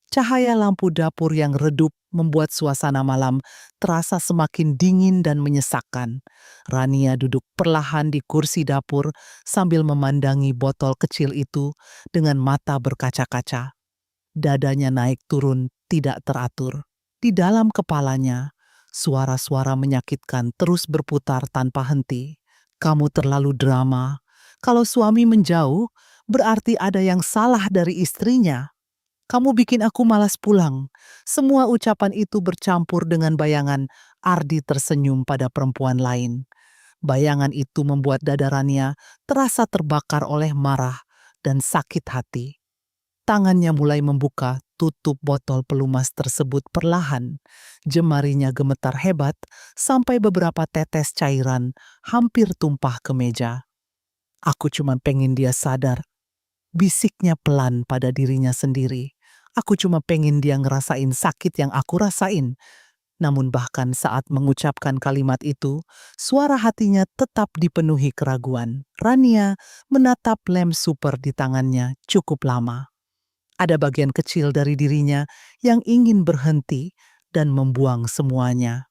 Cahaya lampu dapur yang redup membuat suasana malam terasa semakin dingin dan menyesakkan. Rania duduk perlahan di kursi dapur sambil memandangi botol kecil itu dengan mata berkaca-kaca. Dadanya naik turun tidak teratur. Di dalam kepalanya, suara-suara menyakitkan terus berputar tanpa henti. "Kamu terlalu drama. Kalau suami menjauh, berarti ada yang salah dari istrinya. Kamu bikin aku malas pulang." Semua ucapan itu bercampur dengan bayangan Ardi tersenyum pada perempuan lain. Bayangan itu membuat dada Rania terasa terbakar oleh marah dan sakit hati. Tangannya mulai membuka tutup botol pelumas tersebut perlahan. Jemarinya gemetar hebat sampai beberapa tetes cairan hampir tumpah ke meja. "Aku cuma pengen dia sadar," bisiknya pelan pada dirinya sendiri. "Aku cuma pengen dia ngerasain sakit yang aku rasain." Namun bahkan saat mengucapkan kalimat itu, suara hatinya tetap dipenuhi keraguan. Rania menatap lem super di tangannya cukup lama. Ada bagian kecil dari dirinya yang ingin berhenti dan membuang semuanya.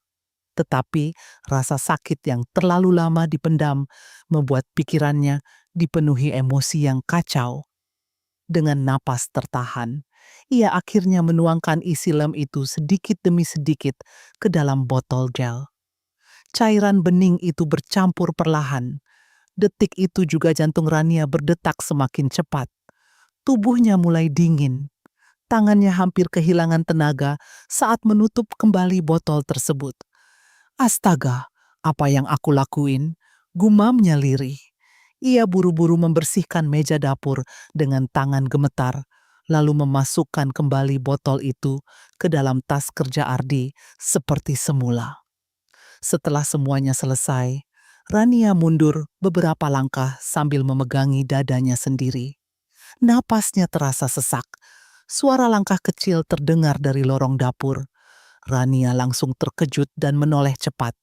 Tetapi rasa sakit yang terlalu lama dipendam membuat pikirannya dipenuhi emosi yang kacau. Dengan napas tertahan, ia akhirnya menuangkan isi lem itu sedikit demi sedikit ke dalam botol gel. Cairan bening itu bercampur perlahan. Detik itu juga jantung Rania berdetak semakin cepat. Tubuhnya mulai dingin. Tangannya hampir kehilangan tenaga saat menutup kembali botol tersebut. Astaga, apa yang aku lakuin? Gumamnya lirih. Ia buru-buru membersihkan meja dapur dengan tangan gemetar, lalu memasukkan kembali botol itu ke dalam tas kerja Ardi seperti semula. Setelah semuanya selesai, Rania mundur beberapa langkah sambil memegangi dadanya sendiri. Napasnya terasa sesak. Suara langkah kecil terdengar dari lorong dapur. Rania langsung terkejut dan menoleh cepat.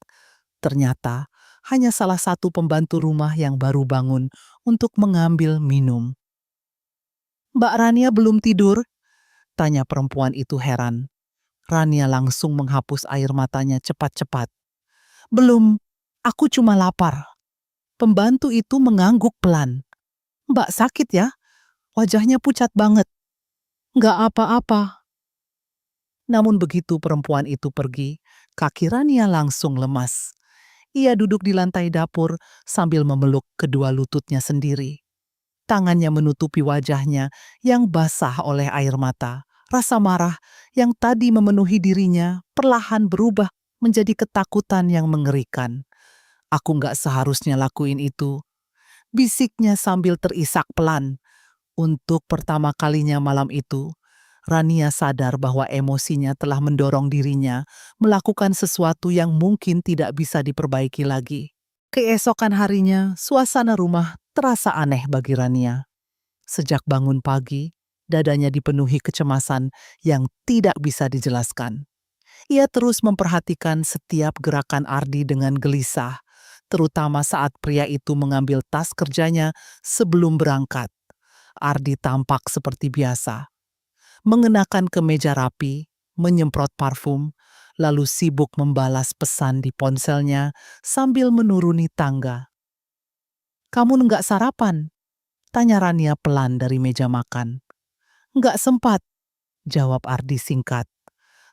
Ternyata hanya salah satu pembantu rumah yang baru bangun untuk mengambil minum. "Mbak Rania belum tidur?" tanya perempuan itu heran. Rania langsung menghapus air matanya cepat-cepat. "Belum, aku cuma lapar." Pembantu itu mengangguk pelan. "Mbak sakit ya? Wajahnya pucat banget." "Nggak apa-apa." Namun begitu perempuan itu pergi, kaki Rania langsung lemas. Ia duduk di lantai dapur sambil memeluk kedua lututnya sendiri. Tangannya menutupi wajahnya yang basah oleh air mata. Rasa marah yang tadi memenuhi dirinya perlahan berubah menjadi ketakutan yang mengerikan. "Aku nggak seharusnya lakuin itu," bisiknya sambil terisak pelan. Untuk pertama kalinya malam itu, Rania sadar bahwa emosinya telah mendorong dirinya melakukan sesuatu yang mungkin tidak bisa diperbaiki lagi. Keesokan harinya, suasana rumah terasa aneh bagi Rania. Sejak bangun pagi, dadanya dipenuhi kecemasan yang tidak bisa dijelaskan. Ia terus memperhatikan setiap gerakan Ardi dengan gelisah, terutama saat pria itu mengambil tas kerjanya sebelum berangkat. Ardi tampak seperti biasa, mengenakan kemeja rapi, menyemprot parfum, lalu sibuk membalas pesan di ponselnya sambil menuruni tangga. "Kamu nggak sarapan?" tanya Rania pelan dari meja makan. "Nggak sempat," jawab Ardi singkat.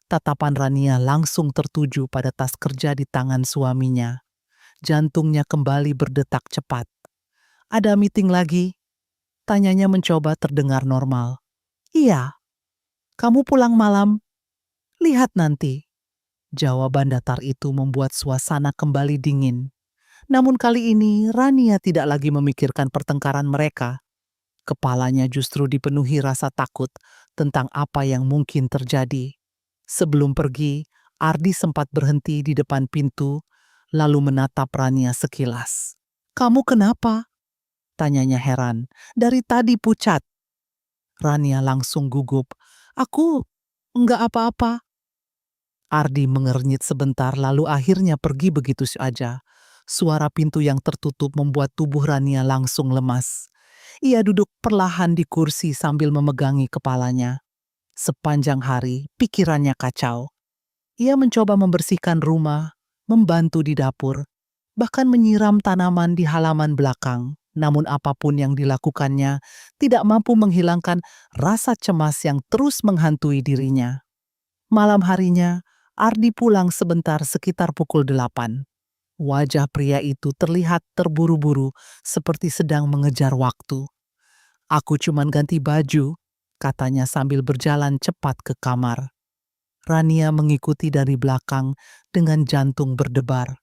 Tatapan Rania langsung tertuju pada tas kerja di tangan suaminya. Jantungnya kembali berdetak cepat. "Ada meeting lagi?" tanyanya mencoba terdengar normal. "Iya." "Kamu pulang malam?" "Lihat nanti." Jawaban datar itu membuat suasana kembali dingin. Namun kali ini Rania tidak lagi memikirkan pertengkaran mereka. Kepalanya justru dipenuhi rasa takut tentang apa yang mungkin terjadi. Sebelum pergi, Ardi sempat berhenti di depan pintu, lalu menatap Rania sekilas. "Kamu kenapa?" tanyanya heran. "Dari tadi pucat." Rania langsung gugup. "Aku enggak apa-apa." Ardi mengernyit sebentar lalu akhirnya pergi begitu saja. Suara pintu yang tertutup membuat tubuh Rania langsung lemas. Ia duduk perlahan di kursi sambil memegangi kepalanya. Sepanjang hari, pikirannya kacau. Ia mencoba membersihkan rumah, membantu di dapur, bahkan menyiram tanaman di halaman belakang. Namun apapun yang dilakukannya tidak mampu menghilangkan rasa cemas yang terus menghantui dirinya. Malam harinya, Ardi pulang sebentar sekitar pukul 8. Wajah pria itu terlihat terburu-buru seperti sedang mengejar waktu. "Aku cuman ganti baju," katanya sambil berjalan cepat ke kamar. Rania mengikuti dari belakang dengan jantung berdebar.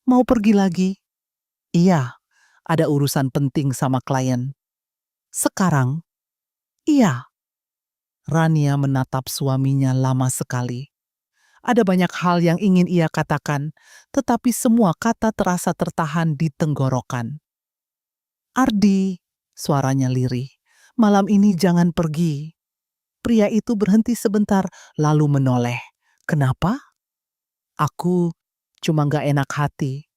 "Mau pergi lagi?" "Iya, ada urusan penting sama klien." "Sekarang?" "Iya." Rania menatap suaminya lama sekali. Ada banyak hal yang ingin ia katakan, tetapi semua kata terasa tertahan di tenggorokan. "Ardi," suaranya lirih, "malam ini jangan pergi." Pria itu berhenti sebentar, lalu menoleh. "Kenapa?" Aku cuma gak enak hati.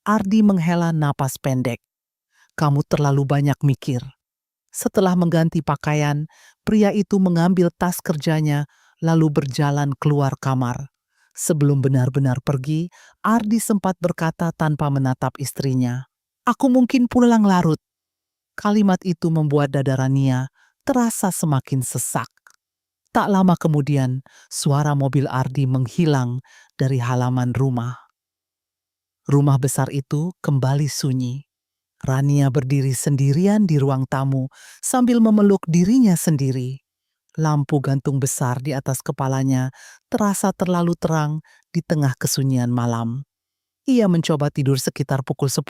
Ardi menghela napas pendek. Kamu terlalu banyak mikir. Setelah mengganti pakaian, pria itu mengambil tas kerjanya lalu berjalan keluar kamar. Sebelum benar-benar pergi, Ardi sempat berkata tanpa menatap istrinya. Aku mungkin pulang larut. Kalimat itu membuat dada Rania terasa semakin sesak. Tak lama kemudian, suara mobil Ardi menghilang dari halaman rumah. Rumah besar itu kembali sunyi. Rania berdiri sendirian di ruang tamu sambil memeluk dirinya sendiri. Lampu gantung besar di atas kepalanya terasa terlalu terang di tengah kesunyian malam. Ia mencoba tidur sekitar pukul 10,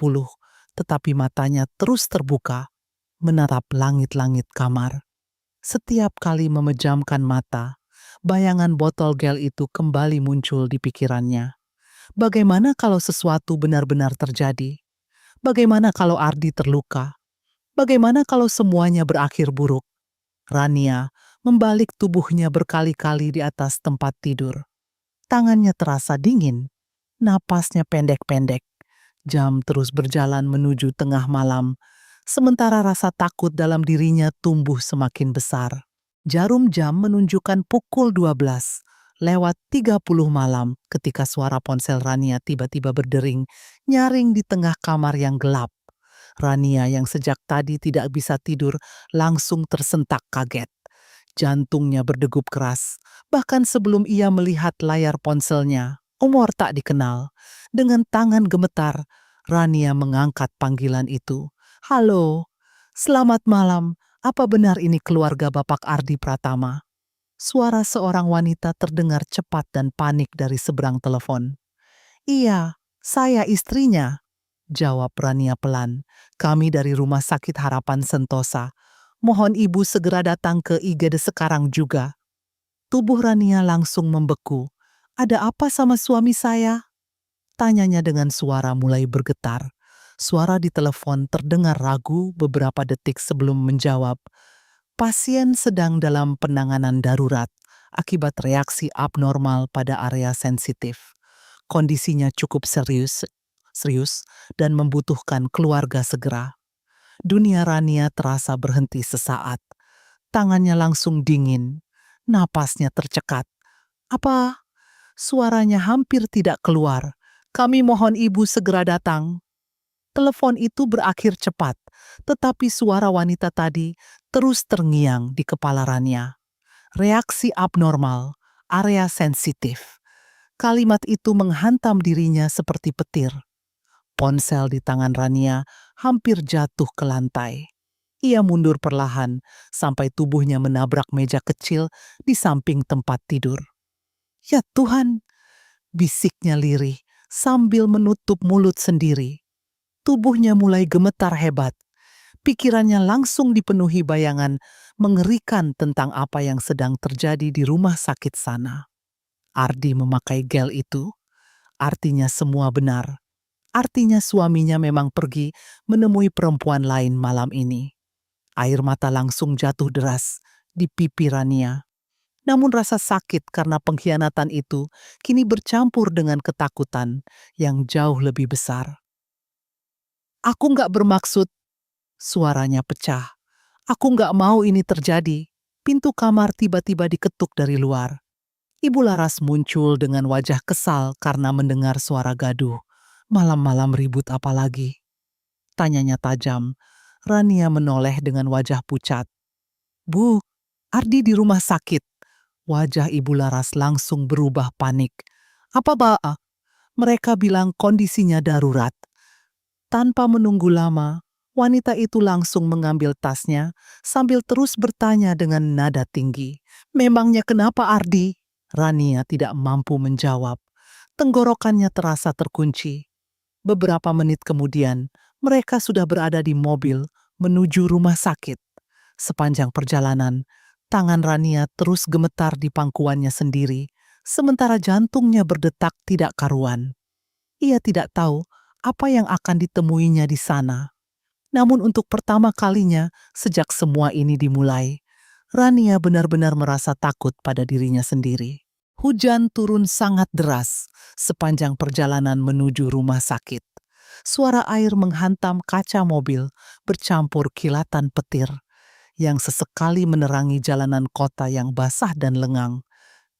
tetapi matanya terus terbuka, menatap langit-langit kamar. Setiap kali memejamkan mata, bayangan botol gel itu kembali muncul di pikirannya. Bagaimana kalau sesuatu benar-benar terjadi? Bagaimana kalau Ardi terluka? Bagaimana kalau semuanya berakhir buruk? Rania membalik tubuhnya berkali-kali di atas tempat tidur. Tangannya terasa dingin, napasnya pendek-pendek. Jam terus berjalan menuju tengah malam, sementara rasa takut dalam dirinya tumbuh semakin besar. Jarum jam menunjukkan pukul 12 lewat 30 malam ketika suara ponsel Rania tiba-tiba berdering, nyaring di tengah kamar yang gelap. Rania yang sejak tadi tidak bisa tidur langsung tersentak kaget. Jantungnya berdegup keras, bahkan sebelum ia melihat layar ponselnya. Umur tak dikenal. Dengan tangan gemetar, Rania mengangkat panggilan itu. Halo, selamat malam. Apa benar ini keluarga Bapak Ardi Pratama? Suara seorang wanita terdengar cepat dan panik dari seberang telepon. Iya, saya istrinya, jawab Rania pelan. Kami dari Rumah Sakit Harapan Sentosa. Mohon ibu segera datang ke IGD sekarang juga. Tubuh Rania langsung membeku. Ada apa sama suami saya? Tanyanya dengan suara mulai bergetar. Suara di telepon terdengar ragu beberapa detik sebelum menjawab. Pasien sedang dalam penanganan darurat akibat reaksi abnormal pada area sensitif. Kondisinya cukup serius dan membutuhkan keluarga segera. Dunia Rania terasa berhenti sesaat. Tangannya langsung dingin, napasnya tercekat. Apa? Suaranya hampir tidak keluar. Kami mohon ibu segera datang. Telepon itu berakhir cepat, tetapi suara wanita tadi terus terngiang di kepala Rania. Reaksi abnormal, area sensitif. Kalimat itu menghantam dirinya seperti petir. Ponsel di tangan Rania hampir jatuh ke lantai. Ia mundur perlahan sampai tubuhnya menabrak meja kecil di samping tempat tidur. Ya Tuhan, bisiknya lirih sambil menutup mulut sendiri. Tubuhnya mulai gemetar hebat. Pikirannya langsung dipenuhi bayangan mengerikan tentang apa yang sedang terjadi di rumah sakit sana. Ardi memakai gel itu, artinya semua benar. Artinya suaminya memang pergi menemui perempuan lain malam ini. Air mata langsung jatuh deras di pipi Rania. Namun rasa sakit karena pengkhianatan itu kini bercampur dengan ketakutan yang jauh lebih besar. Aku nggak bermaksud, suaranya pecah. Aku nggak mau ini terjadi. Pintu kamar tiba-tiba diketuk dari luar. Ibu Laras muncul dengan wajah kesal karena mendengar suara gaduh. Malam-malam ribut apa lagi? Tanyanya tajam. Rania menoleh dengan wajah pucat. Bu, Ardi di rumah sakit. Wajah Ibu Laras langsung berubah panik. Apa Mbak? Mereka bilang kondisinya darurat. Tanpa menunggu lama, wanita itu langsung mengambil tasnya sambil terus bertanya dengan nada tinggi. Memangnya kenapa Ardi? Rania tidak mampu menjawab. Tenggorokannya terasa terkunci. Beberapa menit kemudian, mereka sudah berada di mobil menuju rumah sakit. Sepanjang perjalanan, tangan Rania terus gemetar di pangkuannya sendiri, sementara jantungnya berdetak tidak karuan. Ia tidak tahu apa yang akan ditemuinya di sana. Namun untuk pertama kalinya sejak semua ini dimulai, Rania benar-benar merasa takut pada dirinya sendiri. Hujan turun sangat deras sepanjang perjalanan menuju rumah sakit. Suara air menghantam kaca mobil bercampur kilatan petir yang sesekali menerangi jalanan kota yang basah dan lengang.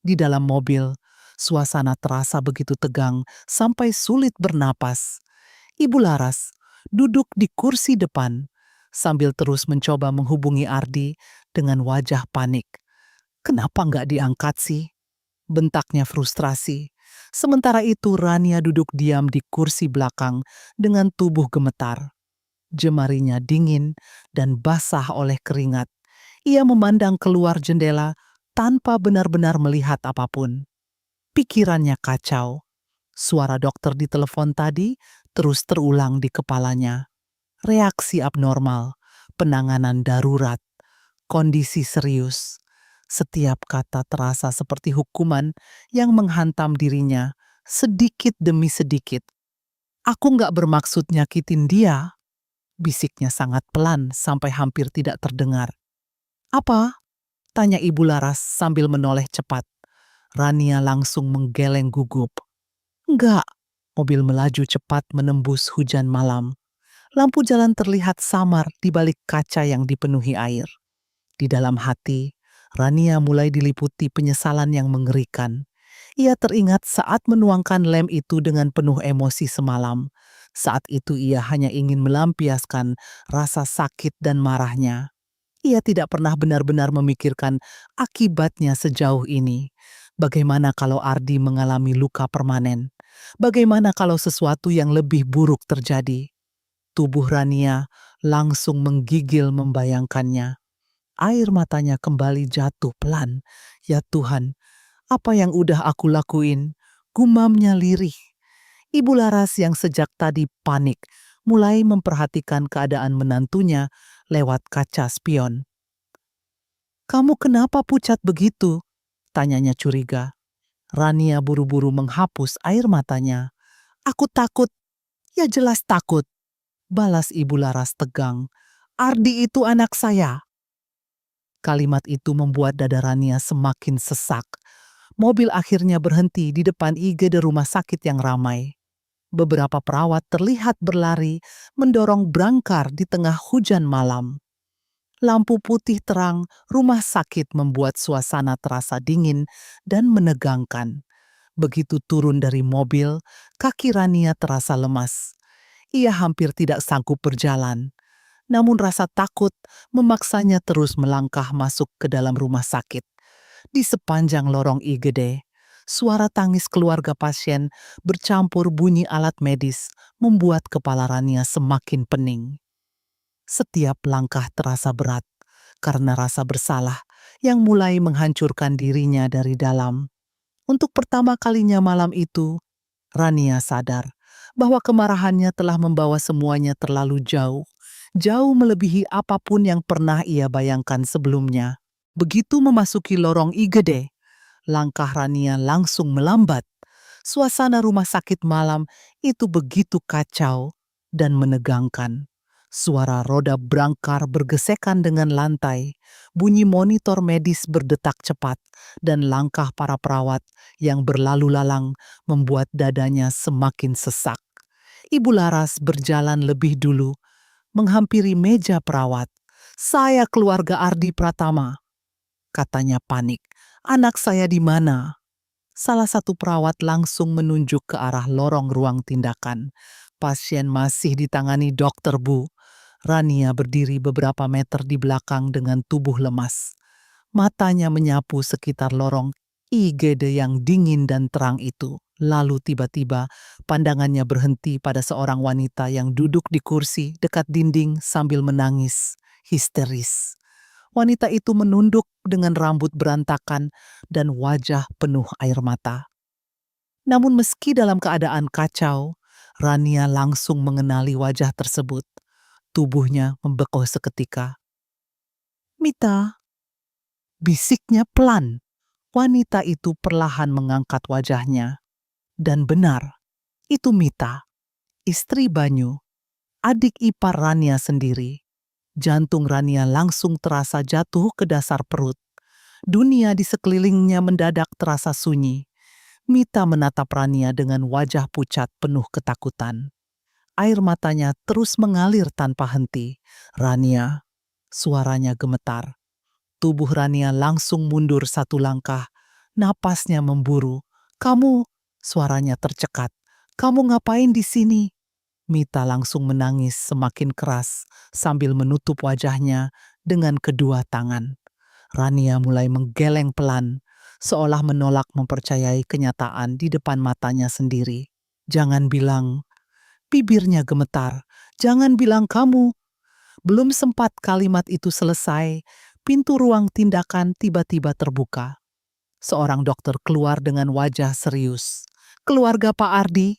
Di dalam mobil, suasana terasa begitu tegang sampai sulit bernapas. Ibu Laras duduk di kursi depan sambil terus mencoba menghubungi Ardi dengan wajah panik. Kenapa nggak diangkat sih? Bentaknya frustrasi. Sementara itu Rania duduk diam di kursi belakang dengan tubuh gemetar. Jemarinya dingin dan basah oleh keringat. Ia memandang keluar jendela tanpa benar-benar melihat apapun. Pikirannya kacau. Suara dokter di telepon tadi terus terulang di kepalanya. Reaksi abnormal, penanganan darurat, kondisi serius. Setiap kata terasa seperti hukuman yang menghantam dirinya sedikit demi sedikit. Aku nggak bermaksud nyakitin dia, bisiknya sangat pelan sampai hampir tidak terdengar. Apa? Tanya Ibu Laras sambil menoleh cepat. Rania langsung menggeleng gugup. Enggak. Mobil melaju cepat menembus hujan malam. Lampu jalan terlihat samar di balik kaca yang dipenuhi air. Di dalam hati, Rania mulai diliputi penyesalan yang mengerikan. Ia teringat saat menuangkan lem itu dengan penuh emosi semalam. Saat itu ia hanya ingin melampiaskan rasa sakit dan marahnya. Ia tidak pernah benar-benar memikirkan akibatnya sejauh ini. Bagaimana kalau Ardi mengalami luka permanen? Bagaimana kalau sesuatu yang lebih buruk terjadi? Tubuh Rania langsung menggigil membayangkannya. Air matanya kembali jatuh pelan. Ya Tuhan, apa yang udah aku lakuin? Gumamnya lirih. Ibu Laras yang sejak tadi panik mulai memperhatikan keadaan menantunya lewat kaca spion. Kamu kenapa pucat begitu? Tanyanya curiga. Rania buru-buru menghapus air matanya. Aku takut. Ya jelas takut. Balas Ibu Laras tegang. Ardi itu anak saya. Kalimat itu membuat dada Rania semakin sesak. Mobil akhirnya berhenti di depan IGD rumah sakit yang ramai. Beberapa perawat terlihat berlari mendorong brangkar di tengah hujan malam. Lampu putih terang rumah sakit membuat suasana terasa dingin dan menegangkan. Begitu turun dari mobil, kaki Rania terasa lemas. Ia hampir tidak sanggup berjalan. Namun rasa takut memaksanya terus melangkah masuk ke dalam rumah sakit. Di sepanjang lorong IGD, suara tangis keluarga pasien bercampur bunyi alat medis membuat kepala Rania semakin pening. Setiap langkah terasa berat karena rasa bersalah yang mulai menghancurkan dirinya dari dalam. Untuk pertama kalinya malam itu, Rania sadar bahwa kemarahannya telah membawa semuanya terlalu jauh, jauh melebihi apapun yang pernah ia bayangkan sebelumnya. Begitu memasuki lorong IGD, langkah Rania langsung melambat. Suasana rumah sakit malam itu begitu kacau dan menegangkan. Suara roda brangkar bergesekan dengan lantai, bunyi monitor medis berdetak cepat, dan langkah para perawat yang berlalu lalang membuat dadanya semakin sesak. Ibu Laras berjalan lebih dulu, menghampiri meja perawat. Saya keluarga Ardi Pratama, katanya panik. Anak saya di mana? Salah satu perawat langsung menunjuk ke arah lorong ruang tindakan. Pasien masih ditangani dokter, Bu. Rania berdiri beberapa meter di belakang dengan tubuh lemas. Matanya menyapu sekitar lorong IGD yang dingin dan terang itu. Lalu tiba-tiba pandangannya berhenti pada seorang wanita yang duduk di kursi dekat dinding sambil menangis histeris. Wanita itu menunduk dengan rambut berantakan dan wajah penuh air mata. Namun meski dalam keadaan kacau, Rania langsung mengenali wajah tersebut. Tubuhnya membeku seketika. Mita, bisiknya pelan. Wanita itu perlahan mengangkat wajahnya. Dan benar, itu Mita, istri Banyu, adik ipar Rania sendiri. Jantung Rania langsung terasa jatuh ke dasar perut. Dunia di sekelilingnya mendadak terasa sunyi. Mita menatap Rania dengan wajah pucat penuh ketakutan. Air matanya terus mengalir tanpa henti. Rania, suaranya gemetar. Tubuh Rania langsung mundur satu langkah. Napasnya memburu. Kamu, suaranya tercekat. Kamu ngapain di sini? Mita langsung menangis semakin keras sambil menutup wajahnya dengan kedua tangan. Rania mulai menggeleng pelan, seolah menolak mempercayai kenyataan di depan matanya sendiri. Jangan bilang, bibirnya gemetar. Jangan bilang kamu. Belum sempat kalimat itu selesai, pintu ruang tindakan tiba-tiba terbuka. Seorang dokter keluar dengan wajah serius. Keluarga Pak Ardi?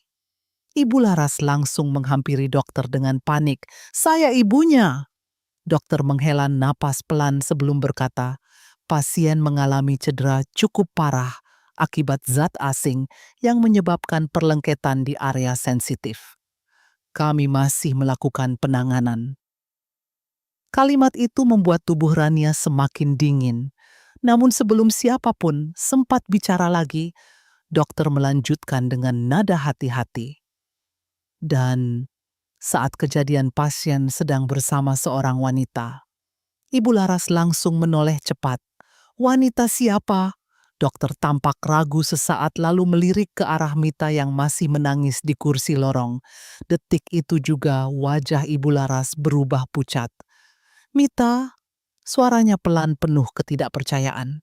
Ibu Laras langsung menghampiri dokter dengan panik. Saya ibunya. Dokter menghela napas pelan sebelum berkata, pasien mengalami cedera cukup parah akibat zat asing yang menyebabkan perlengketan di area sensitif. Kami masih melakukan penanganan. Kalimat itu membuat tubuh Rania semakin dingin. Namun sebelum siapapun sempat bicara lagi, dokter melanjutkan dengan nada hati-hati. Dan saat kejadian pasien sedang bersama seorang wanita, Ibu Laras langsung menoleh cepat. Wanita siapa? Dokter tampak ragu sesaat lalu melirik ke arah Mita yang masih menangis di kursi lorong. Detik itu juga wajah Ibu Laras berubah pucat. Mita, suaranya pelan penuh ketidakpercayaan.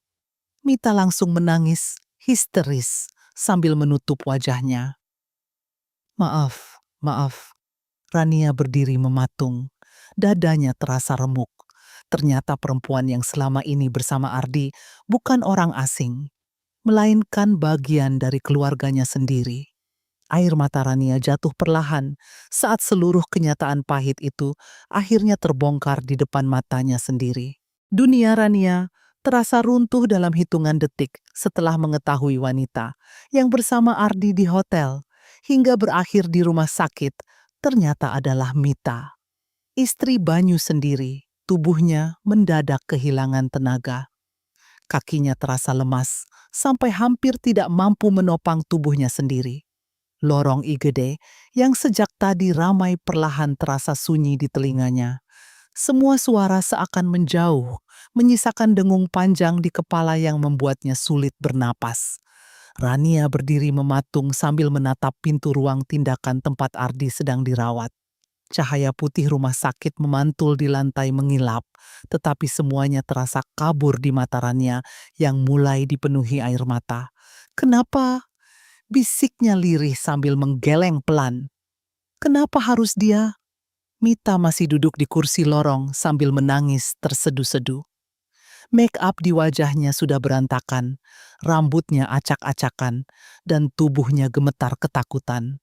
Mita langsung menangis, histeris, sambil menutup wajahnya. Maaf, maaf. Rania berdiri mematung. Dadanya terasa remuk. Ternyata perempuan yang selama ini bersama Ardi bukan orang asing, melainkan bagian dari keluarganya sendiri. Air mata Rania jatuh perlahan saat seluruh kenyataan pahit itu akhirnya terbongkar di depan matanya sendiri. Dunia Rania terasa runtuh dalam hitungan detik setelah mengetahui wanita yang bersama Ardi di hotel hingga berakhir di rumah sakit ternyata adalah Mita. Istri Banyu sendiri, tubuhnya mendadak kehilangan tenaga. Kakinya terasa lemas sampai hampir tidak mampu menopang tubuhnya sendiri. Lorong IGD yang sejak tadi ramai perlahan terasa sunyi di telinganya. Semua suara seakan menjauh, menyisakan dengung panjang di kepala yang membuatnya sulit bernapas. Rania berdiri mematung sambil menatap pintu ruang tindakan tempat Ardi sedang dirawat. Cahaya putih rumah sakit memantul di lantai mengilap, tetapi semuanya terasa kabur di mata Rania yang mulai dipenuhi air mata. Kenapa? Bisiknya lirih sambil menggeleng pelan. Kenapa harus dia? Mita masih duduk di kursi lorong sambil menangis tersedu-sedu. Make up di wajahnya sudah berantakan, rambutnya acak-acakan, dan tubuhnya gemetar ketakutan.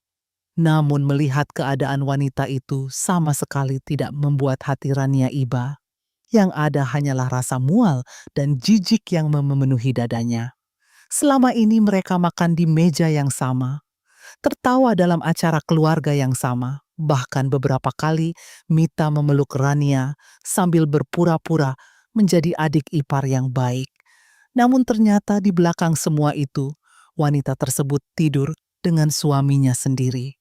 Namun melihat keadaan wanita itu sama sekali tidak membuat hati Rania iba. Yang ada hanyalah rasa mual dan jijik yang memenuhi dadanya. Selama ini mereka makan di meja yang sama, tertawa dalam acara keluarga yang sama. Bahkan beberapa kali Mita memeluk Rania sambil berpura-pura menjadi adik ipar yang baik. Namun ternyata di belakang semua itu, wanita tersebut tidur dengan suaminya sendiri.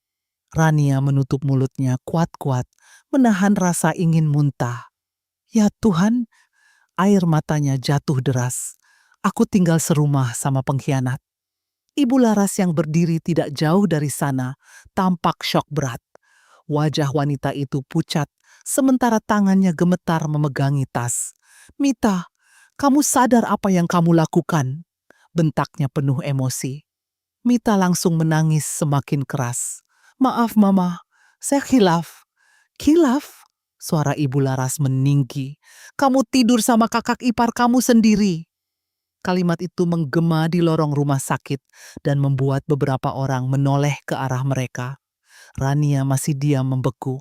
Rania menutup mulutnya kuat-kuat, menahan rasa ingin muntah. Ya Tuhan, air matanya jatuh deras. Aku tinggal serumah sama pengkhianat. Ibu Laras yang berdiri tidak jauh dari sana tampak syok berat. Wajah wanita itu pucat, sementara tangannya gemetar memegangi tas. Mita, kamu sadar apa yang kamu lakukan? Bentaknya penuh emosi. Mita langsung menangis semakin keras. Maaf Mama, saya khilaf. Khilaf? Suara Ibu Laras meninggi. Kamu tidur sama kakak ipar kamu sendiri. Kalimat itu menggema di lorong rumah sakit dan membuat beberapa orang menoleh ke arah mereka. Rania masih diam membeku.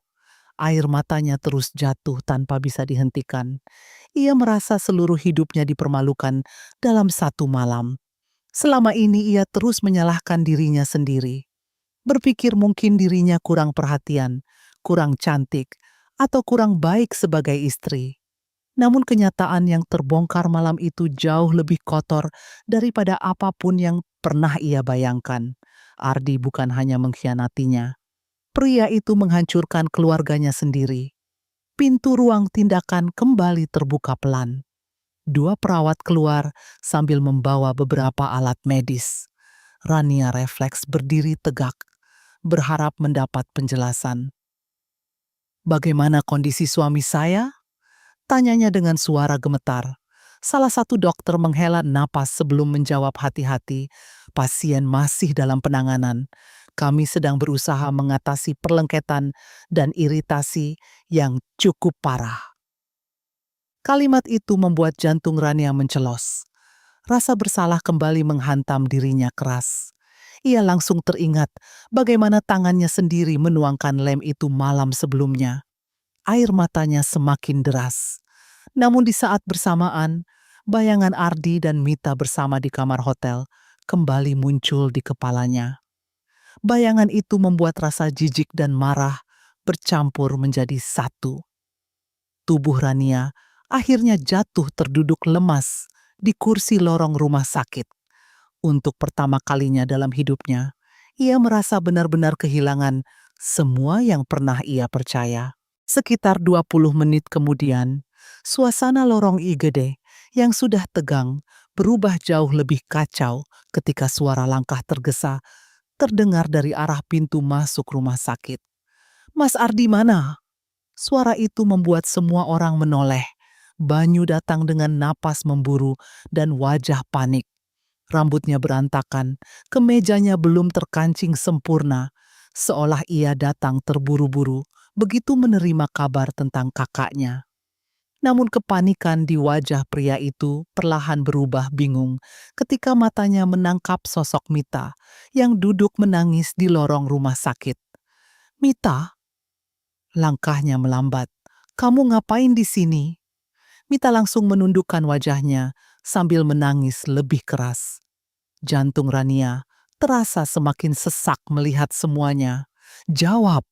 Air matanya terus jatuh tanpa bisa dihentikan. Ia merasa seluruh hidupnya dipermalukan dalam satu malam. Selama ini ia terus menyalahkan dirinya sendiri. Berpikir mungkin dirinya kurang perhatian, kurang cantik, atau kurang baik sebagai istri. Namun kenyataan yang terbongkar malam itu jauh lebih kotor daripada apapun yang pernah ia bayangkan. Ardi bukan hanya mengkhianatinya. Pria itu menghancurkan keluarganya sendiri. Pintu ruang tindakan kembali terbuka pelan. Dua perawat keluar sambil membawa beberapa alat medis. Rania refleks berdiri tegak, berharap mendapat penjelasan. "Bagaimana kondisi suami saya?" tanyanya dengan suara gemetar. Salah satu dokter menghela napas sebelum menjawab hati-hati. "Pasien masih dalam penanganan. Kami sedang berusaha mengatasi perlengketan dan iritasi yang cukup parah." Kalimat itu membuat jantung Rania mencelos. Rasa bersalah kembali menghantam dirinya keras. Ia langsung teringat bagaimana tangannya sendiri menuangkan lem itu malam sebelumnya. Air matanya semakin deras. Namun di saat bersamaan, bayangan Ardi dan Mita bersama di kamar hotel kembali muncul di kepalanya. Bayangan itu membuat rasa jijik dan marah bercampur menjadi satu. Tubuh Rania akhirnya jatuh terduduk lemas di kursi lorong rumah sakit. Untuk pertama kalinya dalam hidupnya, ia merasa benar-benar kehilangan semua yang pernah ia percaya. Sekitar 20 menit kemudian, suasana lorong IGD yang sudah tegang berubah jauh lebih kacau ketika suara langkah tergesa terdengar dari arah pintu masuk rumah sakit. "Mas Ardi mana?" Suara itu membuat semua orang menoleh. Banyu datang dengan napas memburu dan wajah panik. Rambutnya berantakan, kemejanya belum terkancing sempurna, seolah ia datang terburu-buru begitu menerima kabar tentang kakaknya. Namun kepanikan di wajah pria itu perlahan berubah bingung ketika matanya menangkap sosok Mita yang duduk menangis di lorong rumah sakit. "Mita?" Langkahnya melambat. "Kamu ngapain di sini?" Mita langsung menundukkan wajahnya sambil menangis lebih keras. Jantung Rania terasa semakin sesak melihat semuanya. "Jawab!"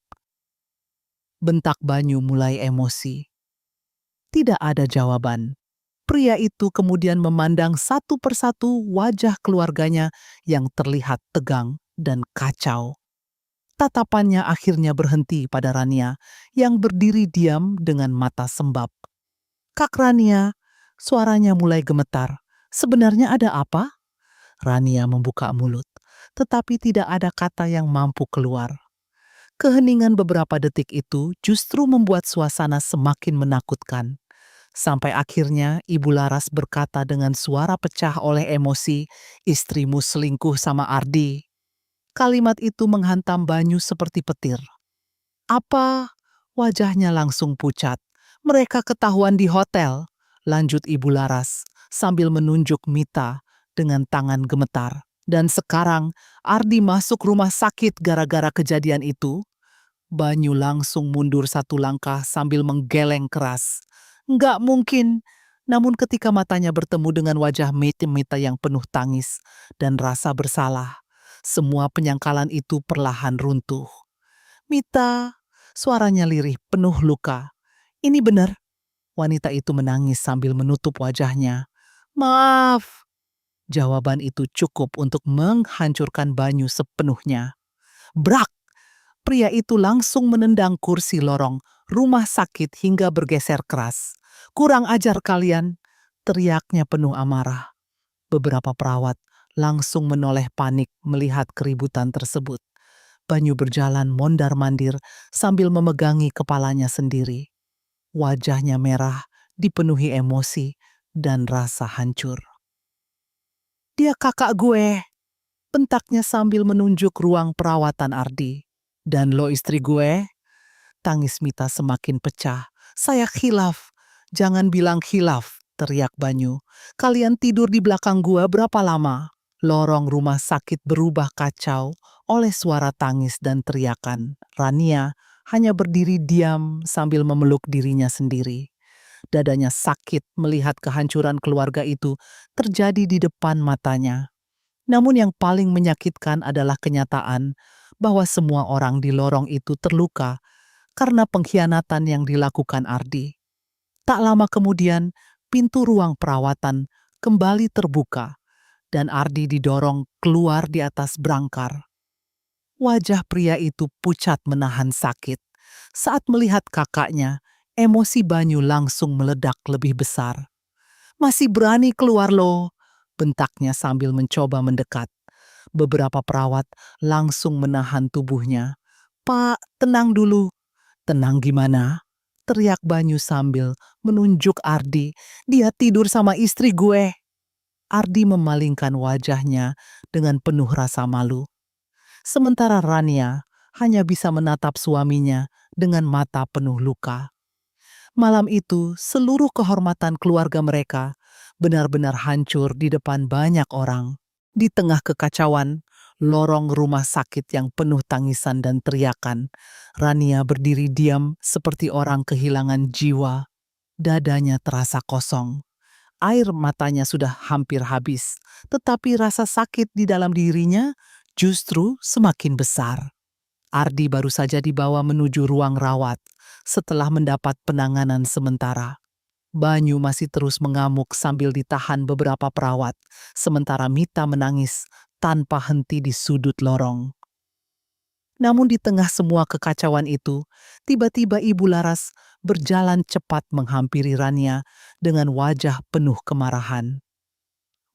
bentak Banyu mulai emosi. Tidak ada jawaban. Pria itu kemudian memandang satu persatu wajah keluarganya yang terlihat tegang dan kacau. Tatapannya akhirnya berhenti pada Rania yang berdiri diam dengan mata sembab. "Kak Rania," suaranya mulai gemetar. "Sebenarnya ada apa?" Rania membuka mulut, tetapi tidak ada kata yang mampu keluar. Keheningan beberapa detik itu justru membuat suasana semakin menakutkan. Sampai akhirnya Ibu Laras berkata dengan suara pecah oleh emosi, "Istrimu selingkuh sama Ardi." Kalimat itu menghantam Banyu seperti petir. "Apa?" Wajahnya langsung pucat. "Mereka ketahuan di hotel," lanjut Ibu Laras sambil menunjuk Mita dengan tangan gemetar. "Dan sekarang Ardi masuk rumah sakit gara-gara kejadian itu." Banyu langsung mundur satu langkah sambil menggeleng keras. "Nggak mungkin." Namun ketika matanya bertemu dengan wajah Mita yang penuh tangis dan rasa bersalah, semua penyangkalan itu perlahan runtuh. "Mita," suaranya lirih penuh luka. "Ini benar." Wanita itu menangis sambil menutup wajahnya. "Maaf." Jawaban itu cukup untuk menghancurkan Banyu sepenuhnya. Brak! Pria itu langsung menendang kursi lorong rumah sakit hingga bergeser keras. "Kurang ajar kalian!" teriaknya penuh amarah. Beberapa perawat langsung menoleh panik melihat keributan tersebut. Banyu berjalan mondar-mandir sambil memegangi kepalanya sendiri. Wajahnya merah, dipenuhi emosi dan rasa hancur. "Dia kakak gue!" bentaknya sambil menunjuk ruang perawatan Ardi. "Dan lo istri gue?" Tangis Mita semakin pecah. "Saya khilaf." "Jangan bilang khilaf," teriak Banyu. "Kalian tidur di belakang gua berapa lama?" Lorong rumah sakit berubah kacau oleh suara tangis dan teriakan. Rania hanya berdiri diam sambil memeluk dirinya sendiri. Dadanya sakit melihat kehancuran keluarga itu terjadi di depan matanya. Namun yang paling menyakitkan adalah kenyataan bahwa semua orang di lorong itu terluka karena pengkhianatan yang dilakukan Ardi. Tak lama kemudian, pintu ruang perawatan kembali terbuka dan Ardi didorong keluar di atas brangkar. Wajah pria itu pucat menahan sakit. Saat melihat kakaknya, emosi Banyu langsung meledak lebih besar. "Masih berani keluar lo!" bentaknya sambil mencoba mendekat. Beberapa perawat langsung menahan tubuhnya. "Pak, tenang dulu." "Tenang gimana?" teriak Banyu sambil menunjuk Ardi. "Dia tidur sama istri gue." Ardi memalingkan wajahnya dengan penuh rasa malu. Sementara Rania hanya bisa menatap suaminya dengan mata penuh luka. Malam itu, seluruh kehormatan keluarga mereka benar-benar hancur di depan banyak orang. Di tengah kekacauan, lorong rumah sakit yang penuh tangisan dan teriakan, Rania berdiri diam seperti orang kehilangan jiwa. Dadanya terasa kosong. Air matanya sudah hampir habis, tetapi rasa sakit di dalam dirinya justru semakin besar. Ardi baru saja dibawa menuju ruang rawat setelah mendapat penanganan sementara. Banyu masih terus mengamuk sambil ditahan beberapa perawat, sementara Mita menangis tanpa henti di sudut lorong. Namun di tengah semua kekacauan itu, tiba-tiba Ibu Laras berjalan cepat menghampiri Rania dengan wajah penuh kemarahan.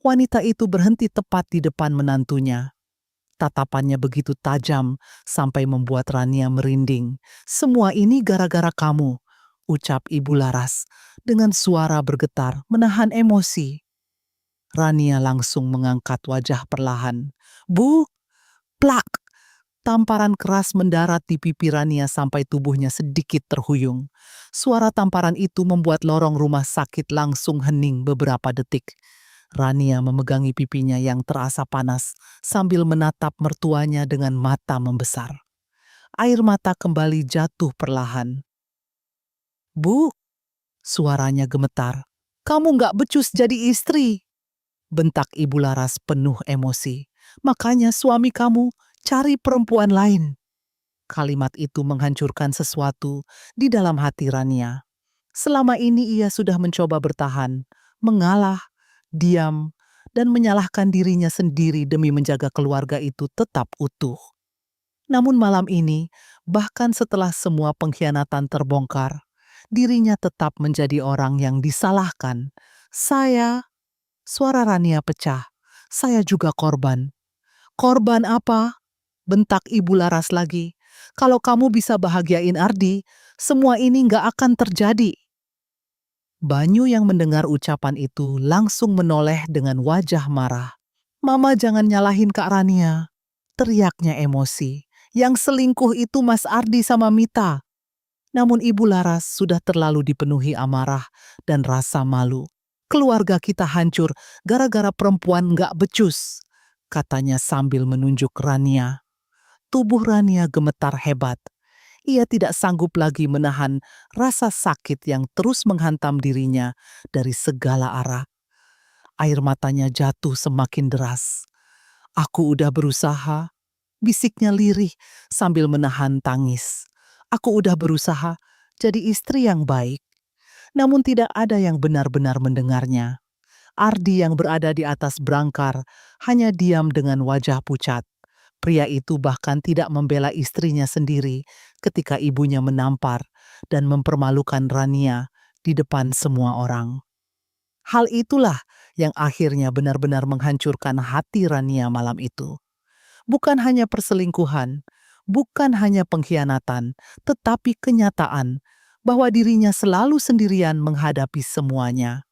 Wanita itu berhenti tepat di depan menantunya. Tatapannya begitu tajam sampai membuat Rania merinding. "Semua ini gara-gara kamu," ucap Ibu Laras dengan suara bergetar menahan emosi. Rania langsung mengangkat wajah perlahan. "Bu!" Plak! Tamparan keras mendarat di pipi Rania sampai tubuhnya sedikit terhuyung. Suara tamparan itu membuat lorong rumah sakit langsung hening beberapa detik. Rania memegangi pipinya yang terasa panas sambil menatap mertuanya dengan mata membesar. Air mata kembali jatuh perlahan. "Bu!" Suaranya gemetar. "Kamu nggak becus jadi istri!" bentak Ibu Laras penuh emosi. "Makanya suami kamu cari perempuan lain." Kalimat itu menghancurkan sesuatu di dalam hati Rania. Selama ini ia sudah mencoba bertahan, mengalah, diam, dan menyalahkan dirinya sendiri demi menjaga keluarga itu tetap utuh. Namun malam ini, bahkan setelah semua pengkhianatan terbongkar, dirinya tetap menjadi orang yang disalahkan. "Saya," suara Rania pecah, "saya juga korban." "Korban apa?" bentak Ibu Laras lagi. "Kalau kamu bisa bahagiain Ardi, semua ini nggak akan terjadi." Banyu yang mendengar ucapan itu langsung menoleh dengan wajah marah. "Mama jangan nyalahin Kak Rania," teriaknya emosi. "Yang selingkuh itu Mas Ardi sama Mita." Namun Ibu Laras sudah terlalu dipenuhi amarah dan rasa malu. "Keluarga kita hancur gara-gara perempuan nggak becus," katanya sambil menunjuk Rania. Tubuh Rania gemetar hebat. Ia tidak sanggup lagi menahan rasa sakit yang terus menghantam dirinya dari segala arah. Air matanya jatuh semakin deras. "Aku udah berusaha," bisiknya lirih sambil menahan tangis. "Aku udah berusaha jadi istri yang baik." Namun tidak ada yang benar-benar mendengarnya. Ardi yang berada di atas brangkar hanya diam dengan wajah pucat. Pria itu bahkan tidak membela istrinya sendiri ketika ibunya menampar dan mempermalukan Rania di depan semua orang. Hal itulah yang akhirnya benar-benar menghancurkan hati Rania malam itu. Bukan hanya perselingkuhan, bukan hanya pengkhianatan, tetapi kenyataan bahwa dirinya selalu sendirian menghadapi semuanya.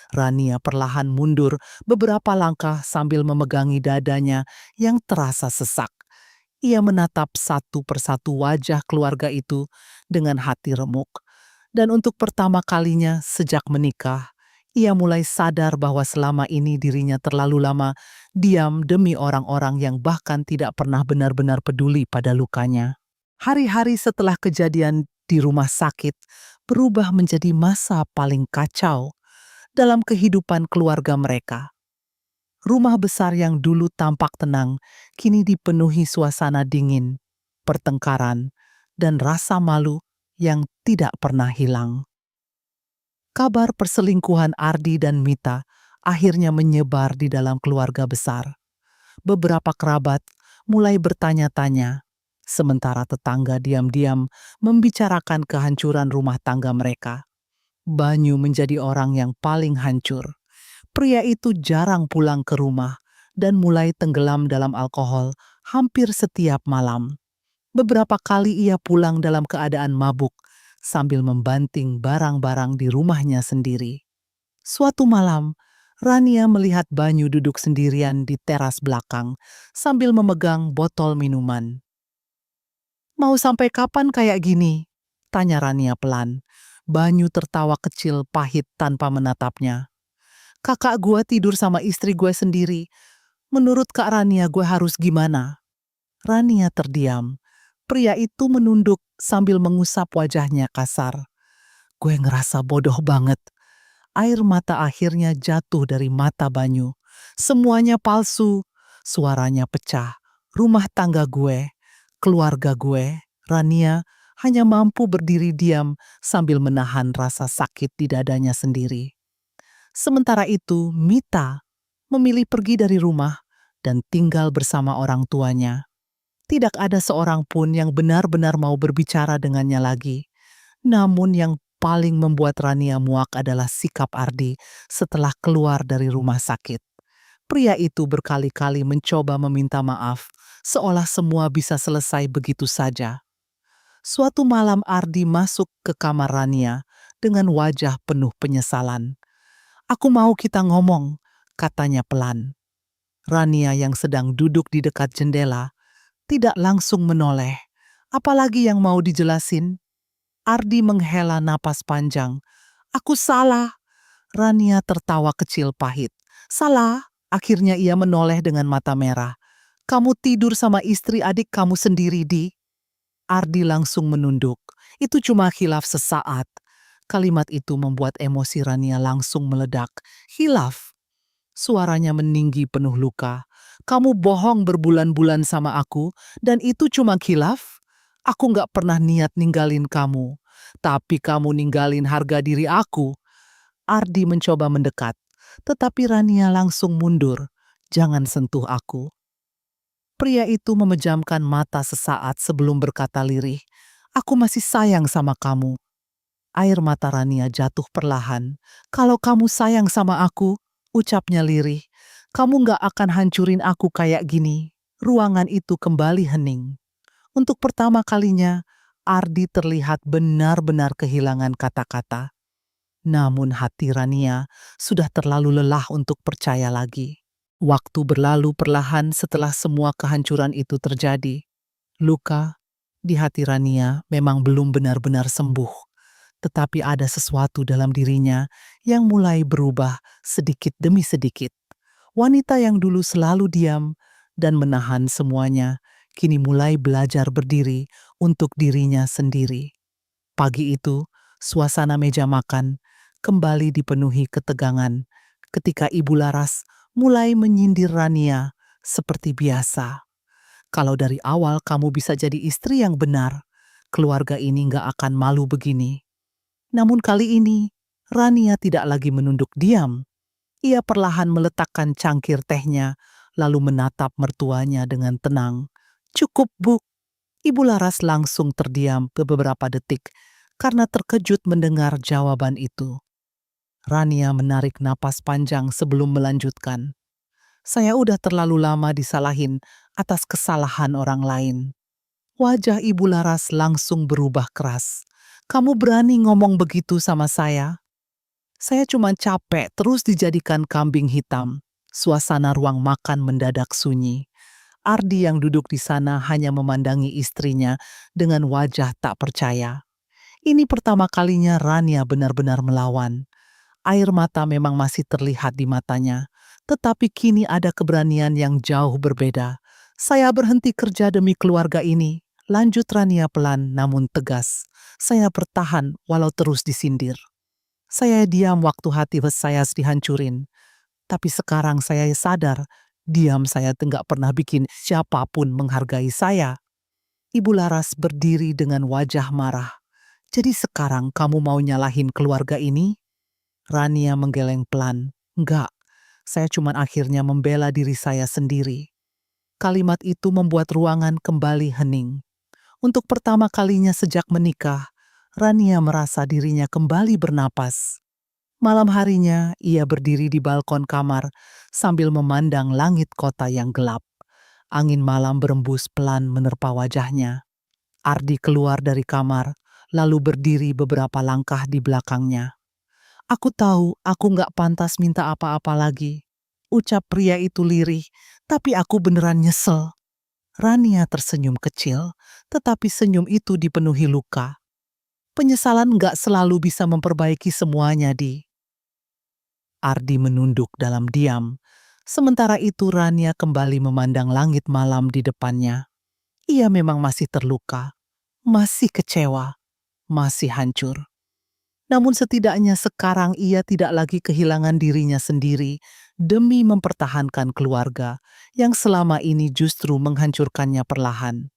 Rania perlahan mundur beberapa langkah sambil memegangi dadanya yang terasa sesak. Ia menatap satu persatu wajah keluarga itu dengan hati remuk. Dan untuk pertama kalinya sejak menikah, ia mulai sadar bahwa selama ini dirinya terlalu lama diam demi orang-orang yang bahkan tidak pernah benar-benar peduli pada lukanya. Hari-hari setelah kejadian di rumah sakit berubah menjadi masa paling kacau dalam kehidupan keluarga mereka. Rumah besar yang dulu tampak tenang kini dipenuhi suasana dingin, pertengkaran, dan rasa malu yang tidak pernah hilang. Kabar perselingkuhan Ardi dan Mita akhirnya menyebar di dalam keluarga besar. Beberapa kerabat mulai bertanya-tanya, sementara tetangga diam-diam membicarakan kehancuran rumah tangga mereka. Banyu menjadi orang yang paling hancur. Pria itu jarang pulang ke rumah dan mulai tenggelam dalam alkohol hampir setiap malam. Beberapa kali ia pulang dalam keadaan mabuk sambil membanting barang-barang di rumahnya sendiri. Suatu malam, Rania melihat Banyu duduk sendirian di teras belakang sambil memegang botol minuman. "Mau sampai kapan kayak gini?" tanya Rania pelan. Banyu tertawa kecil pahit tanpa menatapnya. "Kakak gue tidur sama istri gue sendiri. Menurut Kak Rania gue harus gimana?" Rania terdiam. Pria itu menunduk sambil mengusap wajahnya kasar. "Gue ngerasa bodoh banget." Air mata akhirnya jatuh dari mata Banyu. Semuanya palsu. Suaranya pecah. Rumah tangga gue, keluarga gue, Rania hanya mampu berdiri diam sambil menahan rasa sakit di dadanya sendiri. Sementara itu, Mita memilih pergi dari rumah dan tinggal bersama orang tuanya. Tidak ada seorang pun yang benar-benar mau berbicara dengannya lagi. Namun yang paling membuat Rania muak adalah sikap Ardi setelah keluar dari rumah sakit. Pria itu berkali-kali mencoba meminta maaf, seolah semua bisa selesai begitu saja. Suatu malam Ardi masuk ke kamar Rania dengan wajah penuh penyesalan. "Aku mau kita ngomong," katanya pelan. Rania yang sedang duduk di dekat jendela tidak langsung menoleh. Apalagi yang mau dijelasin? Ardi menghela napas panjang. "Aku salah." Rania tertawa kecil pahit. "Salah?" Akhirnya ia menoleh dengan mata merah. "Kamu tidur sama istri adik kamu sendiri, Di." Ardi langsung menunduk. "Itu cuma khilaf sesaat." Kalimat itu membuat emosi Rania langsung meledak. "Khilaf?" Suaranya meninggi penuh luka. "Kamu bohong berbulan-bulan sama aku, dan itu cuma khilaf? Aku nggak pernah niat ninggalin kamu. Tapi kamu ninggalin harga diri aku." Ardi mencoba mendekat, tetapi Rania langsung mundur. "Jangan sentuh aku." Pria itu memejamkan mata sesaat sebelum berkata lirih, "Aku masih sayang sama kamu." Air mata Rania jatuh perlahan. "Kalau kamu sayang sama aku," ucapnya lirih, "kamu nggak akan hancurin aku kayak gini." Ruangan itu kembali hening. Untuk pertama kalinya, Ardi terlihat benar-benar kehilangan kata-kata. Namun hati Rania sudah terlalu lelah untuk percaya lagi. Waktu berlalu perlahan setelah semua kehancuran itu terjadi. Luka di hati Rania memang belum benar-benar sembuh, tetapi ada sesuatu dalam dirinya yang mulai berubah sedikit demi sedikit. Wanita yang dulu selalu diam dan menahan semuanya, kini mulai belajar berdiri untuk dirinya sendiri. Pagi itu, suasana meja makan kembali dipenuhi ketegangan ketika Ibu Laras mulai menyindir Rania seperti biasa. "Kalau dari awal kamu bisa jadi istri yang benar, keluarga ini nggak akan malu begini." Namun kali ini, Rania tidak lagi menunduk diam. Ia perlahan meletakkan cangkir tehnya, lalu menatap mertuanya dengan tenang. "Cukup, Bu." Ibu Laras langsung terdiam beberapa detik karena terkejut mendengar jawaban itu. Rania menarik napas panjang sebelum melanjutkan. "Saya udah terlalu lama disalahin atas kesalahan orang lain." Wajah Ibu Laras langsung berubah keras. "Kamu berani ngomong begitu sama saya?" "Saya cuma capek terus dijadikan kambing hitam." Suasana ruang makan mendadak sunyi. Ardi yang duduk di sana hanya memandangi istrinya dengan wajah tak percaya. Ini pertama kalinya Rania benar-benar melawan. Air mata memang masih terlihat di matanya, tetapi kini ada keberanian yang jauh berbeda. "Saya berhenti kerja demi keluarga ini," lanjut Rania pelan namun tegas. "Saya bertahan walau terus disindir. Saya diam waktu hati saya dihancurin. Tapi sekarang saya sadar, diam saya nggak pernah bikin siapapun menghargai saya." Ibu Laras berdiri dengan wajah marah. "Jadi sekarang kamu mau nyalahin keluarga ini?" Rania menggeleng pelan. Enggak, saya cuma akhirnya membela diri saya sendiri. Kalimat itu membuat ruangan kembali hening. Untuk pertama kalinya sejak menikah, Rania merasa dirinya kembali bernapas. Malam harinya, ia berdiri di balkon kamar sambil memandang langit kota yang gelap. Angin malam berembus pelan menerpa wajahnya. Ardi keluar dari kamar, lalu berdiri beberapa langkah di belakangnya. Aku tahu aku nggak pantas minta apa-apa lagi. Ucap pria itu lirih, tapi aku beneran nyesel. Rania tersenyum kecil, tetapi senyum itu dipenuhi luka. Penyesalan nggak selalu bisa memperbaiki semuanya, Di. Ardi menunduk dalam diam. Sementara itu Rania kembali memandang langit malam di depannya. Ia memang masih terluka, masih kecewa, masih hancur. Namun setidaknya sekarang ia tidak lagi kehilangan dirinya sendiri demi mempertahankan keluarga yang selama ini justru menghancurkannya perlahan.